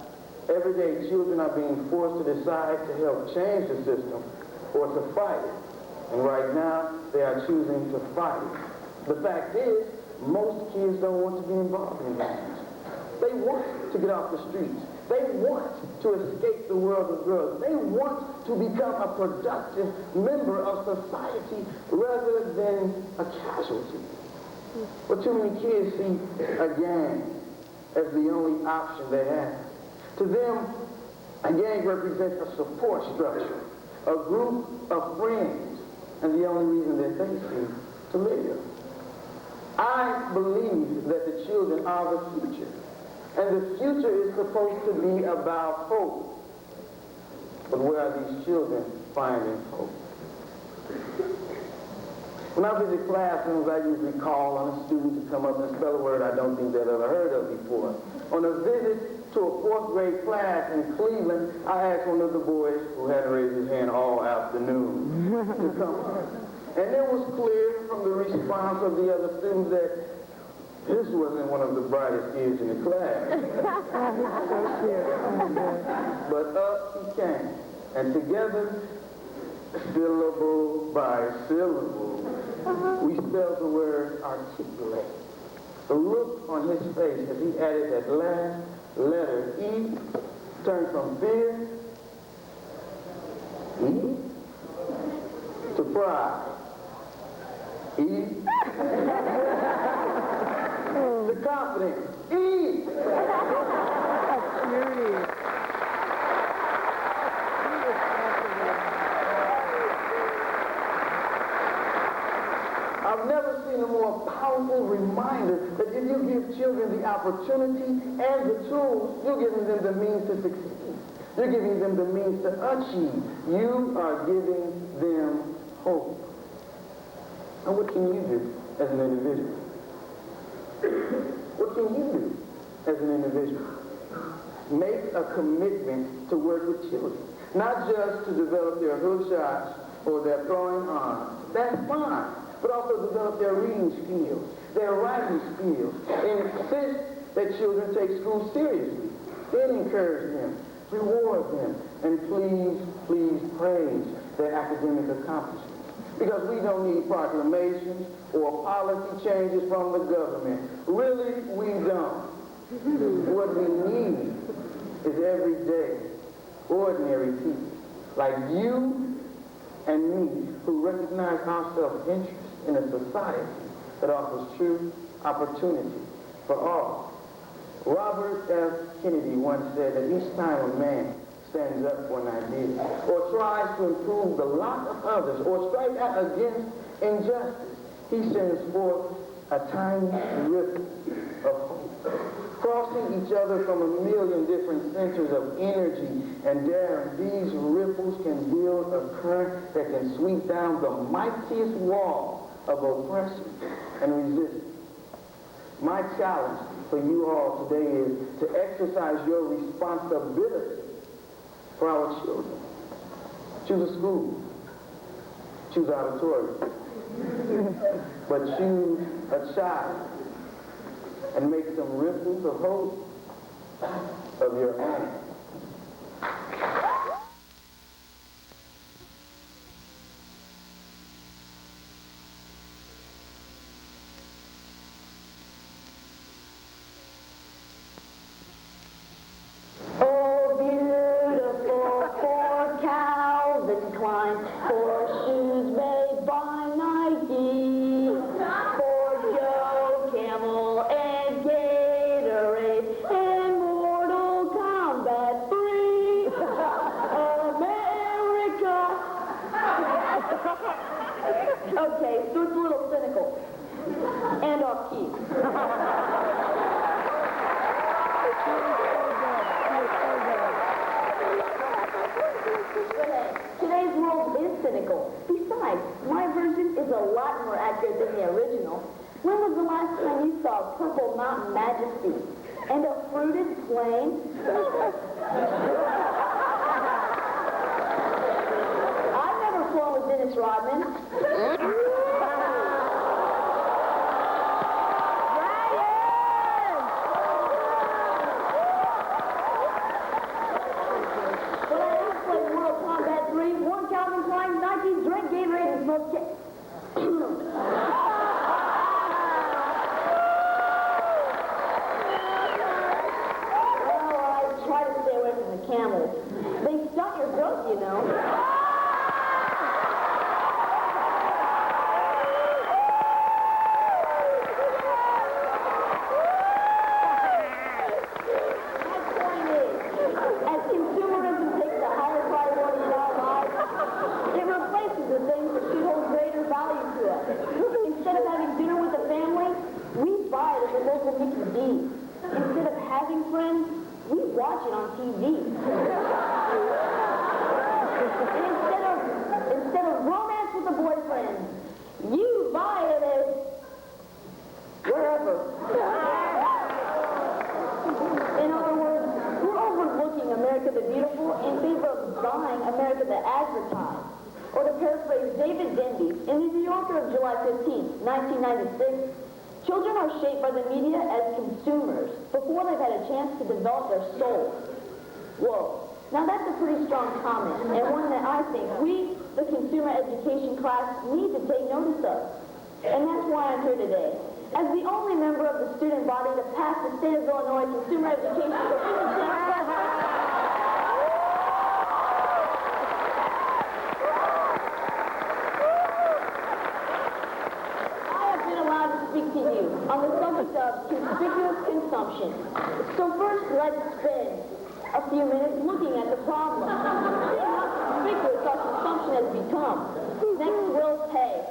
Every day, children are being forced to decide to help change the system or to fight it. And right now, they are choosing to fight it. The fact is, most kids don't want to be involved in gangs. They want to get off the streets. They want to escape the world of drugs. They want to become a productive member of society rather than a casualty. But too many kids see a gang as the only option they have. To them, a gang represents a support structure, a group of friends, and the only reason that they see to live. I believe that the children are the future, and the future is supposed to be about hope. But where are these children finding hope? When I visit classrooms, I usually call on a student to come up and spell a word I don't think they've ever heard of before. On a visit to a 4th grade class in Cleveland, I asked one of the boys, who hadn't raised his hand all afternoon, to come up. And it was clear from the response of the other students that this wasn't one of the brightest kids in the class. But up he came, and together, syllable by syllable, we spelled the word articulate. The look on his face as he added that last letter, E, turned from fear, E, to pride. E, to confidence. E! I've never seen a more powerful reminder that if you give children the opportunity and the tools, you're giving them the means to succeed. You're giving them the means to achieve. You are giving them hope. And what can you do as an individual? What can you do as an individual? Make a commitment to work with children. Not just to develop their hook shots or their throwing arms. That's fine. But also develop their reading skills, their writing skills. Insist that children take school seriously. Then encourage them, reward them, and please, please praise their academic accomplishments. Because we don't need proclamations or policy changes from the government. Really, we don't. What we need is everyday, ordinary people like you and me who recognize our self-interest in a society that offers true opportunity for all. Robert F. Kennedy once said that each time a man stands up for an idea or tries to improve the lot of others or strike out against injustice, he sends forth a tiny ripple of hope, crossing each other from a million different centers of energy and daring. These ripples can build a current that can sweep down the mightiest wall of oppression and resistance. My challenge for you all today is to exercise your responsibility for our children. Choose a school. Choose auditorium. But choose a child and make some ripples of hope of your own. Okay, so it's a little cynical. And off key. Today's world is cynical. Besides, my version is a lot more accurate than the original. When was the last time you saw Purple Mountain Majesty and a fruited plain? I've never flown with Dennis Rodman. Camels. They stunt your growth, you know. My point is, as consumerism takes a higher priority in our lives, it replaces the things that should hold greater value to us. Instead of having dinner with the family, we buy it at the local Mickey D's. Instead of having friends, we watch it on TV. And instead of romance with a boyfriend, you buy it at wherever. In other words, we're overlooking America the Beautiful in favor of buying America the Advertised. Or to paraphrase David Denny, Yankees. In the New Yorker of July 15, 1996, children are shaped by the media as consumers before they've had a chance to develop their souls. Whoa. Now that's a pretty strong comment, and one that I think we, the consumer education class, need to take notice of. And that's why I'm here today. As the only member of the student body to pass the state of Illinois consumer education proficiency test. I have been allowed to speak to you on the subject of conspicuous consumption. So first, let's spend a few minutes looking at the problem. See how conspicuous our consumption has become. Next, we'll pay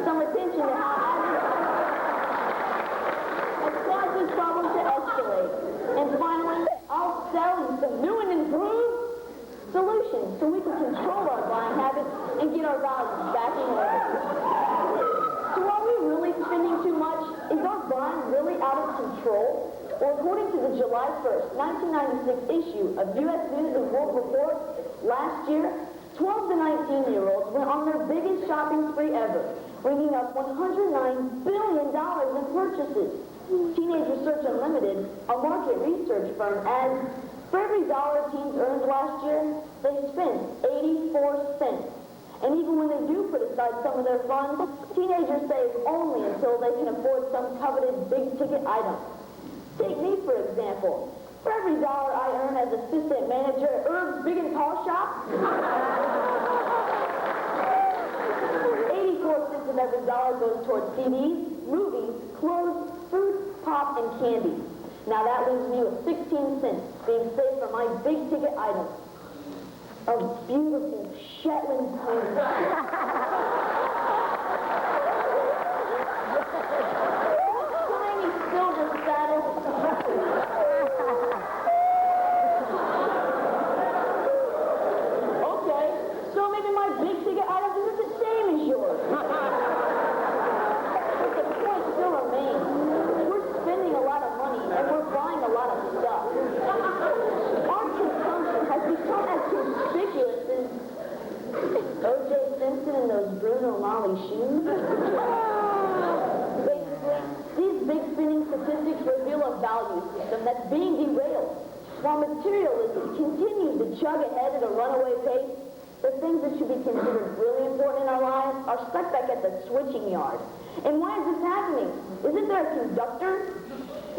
some attention to how has caused this problem to escalate. And finally, I'll sell you some new and improved solutions so we can control our buying habits and get our values back in order. So are we really spending too much? Is our buying really out of control? Well, according to the July 1st, 1996 issue of U.S. News and World Report, last year, 12 to 19-year-olds went on their biggest shopping spree ever, bringing up $109 billion in purchases. Teenage Research Unlimited, a market research firm, adds, for every dollar teens earned last year, they spent 84 cents. And even when they do put aside some of their funds, teenagers save only until they can afford some coveted big-ticket item. Take me, for example. For every dollar I earn as assistant manager at Herb's Big and Tall Shop, 84 cents of every dollar goes towards CDs, movies, clothes, food, pop, and candy. Now that leaves me with 16 cents being saved for my big-ticket items. A beautiful Shetland pony. Shiny silver saddle. Okay, so maybe my big-ticket items isn't the same as yours. But the point still remains. We're spending a lot of money and we're buying a lot of stuff. Our consumption has become as conspicuous as O.J. Simpson and those Bruno Mali shoes. Basically, these big spending statistics reveal a value system that's being derailed. While materialism continues to chug ahead at a runaway pace, the things that should be considered really important in our lives are stuck back at the switching yard. And why is this happening? Isn't there a conductor?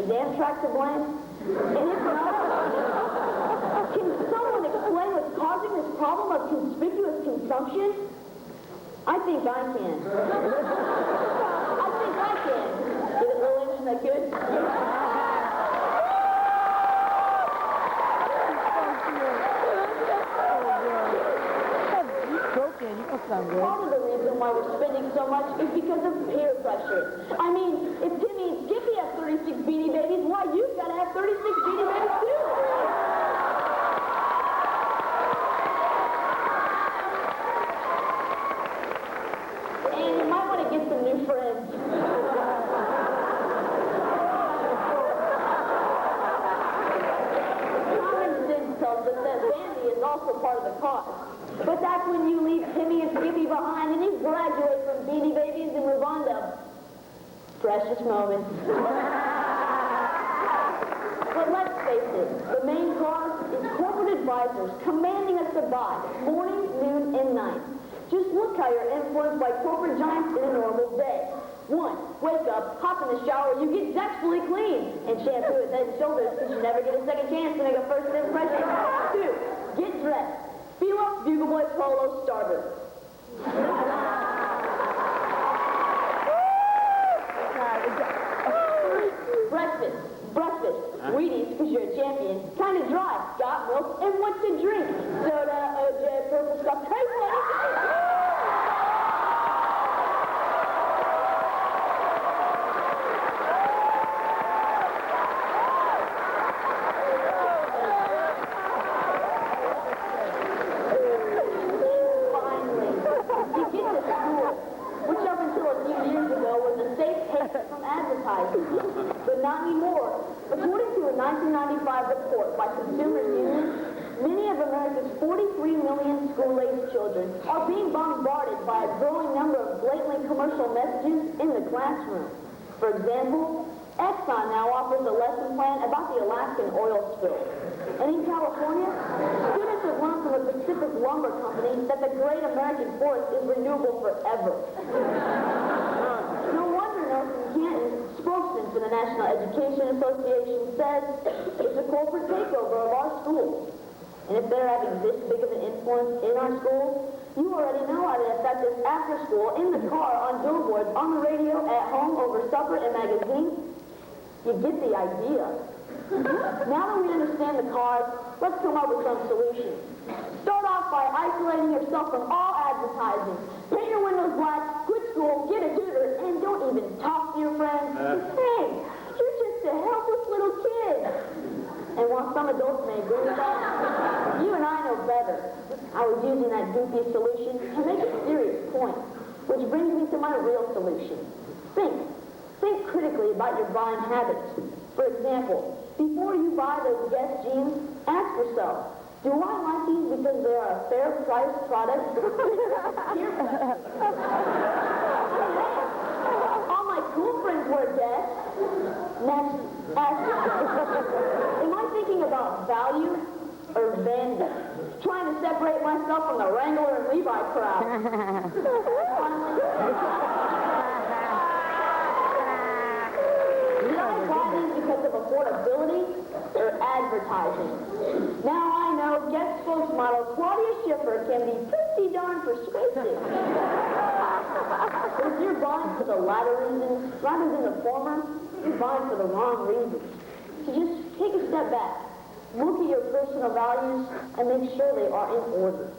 Is Amtrak to blame? And if not, can someone explain what's causing this problem of conspicuous consumption? I think I can. I think I can. Did it roll in? Isn't that good? Part of the reason why we're spending so much is because of peer pressure. I mean, if Timmy and Skippy have 36 Beanie Babies, why you've got to have 36 Beanie Babies too? And you might want to get some new friends. Common sense tells us that vanity is also part of the cause. But that's when you leave Timmy and Skippy behind and you graduate from Beanie Babies and move on to precious moments. But let's face it, the main cause is corporate advisors commanding us to buy morning, noon, and night. Just look how you're influenced by corporate giants in a normal day. 1, wake up, hop in the shower, you get zestfully clean, and shampoo his head and shoulders because you never get a second chance to make a first impression. 2, get dressed. Feel up, Bugle Boy Polo starter. Breakfast, Wheaties, because you're a champion. Kind of dry, got milk, and what to drink? Soda, OJ, purple stuff. Hey, buddy! But not anymore. According to a 1995 report by Consumers Union, many of America's 43 million school-aged children are being bombarded by a growing number of subliminal messages in the classroom. For example, Exxon now offers a lesson plan about the Alaskan oil spill. And in California, students have learned from the Pacific Lumber Company that the great American forest is renewable forever. No wonder Nelson Canton, spokesman for the National Education Association, says it's a corporate takeover of our schools. And if they're having this big of an influence in our schools, you already know how they affect us after school, in the car, on billboards, on the radio, at home, over supper and magazines. You get the idea. Now that we understand the cause, let's come up with some solutions. Start off by isolating yourself from all advertising. Paint your windows black, quit school, get a tutor, and don't even talk to your friends. Hey, you're just a helpless little kid. And while some adults may agree with that, you and I know better. I was using that goofy solution to make a serious point, which brings me to my real solution. Think critically about your buying habits. For example, before you buy those Guess jeans, ask yourself, do I like these because they are a fair price product? All my cool friends wear Guess. Next, ask yourself, am I thinking about value or vanity? Trying to separate myself from the Wrangler and Levi crowd. Did I buy these because of affordability or advertising? Now I know Guess spokesmodel Claudia Schiffer can be pretty darn persuasive. If you're buying for the latter reason rather than the former, you're buying for the wrong reasons. So just take a step back. Look at your personal values and make sure they are in order.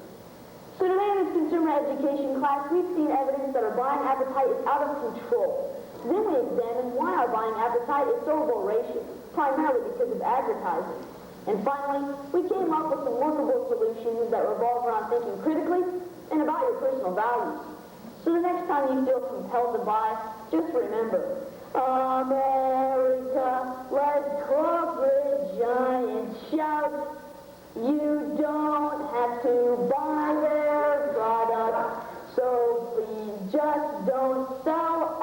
So today in this consumer education class, we've seen evidence that our buying appetite is out of control. Then we examined why our buying appetite is so voracious, primarily because of advertising. And finally, we came up with some workable solutions that revolve around thinking critically and about your personal values. So the next time you feel compelled to buy, just remember, America, let corporate giants shout. You don't have to buy their product, so please just don't sell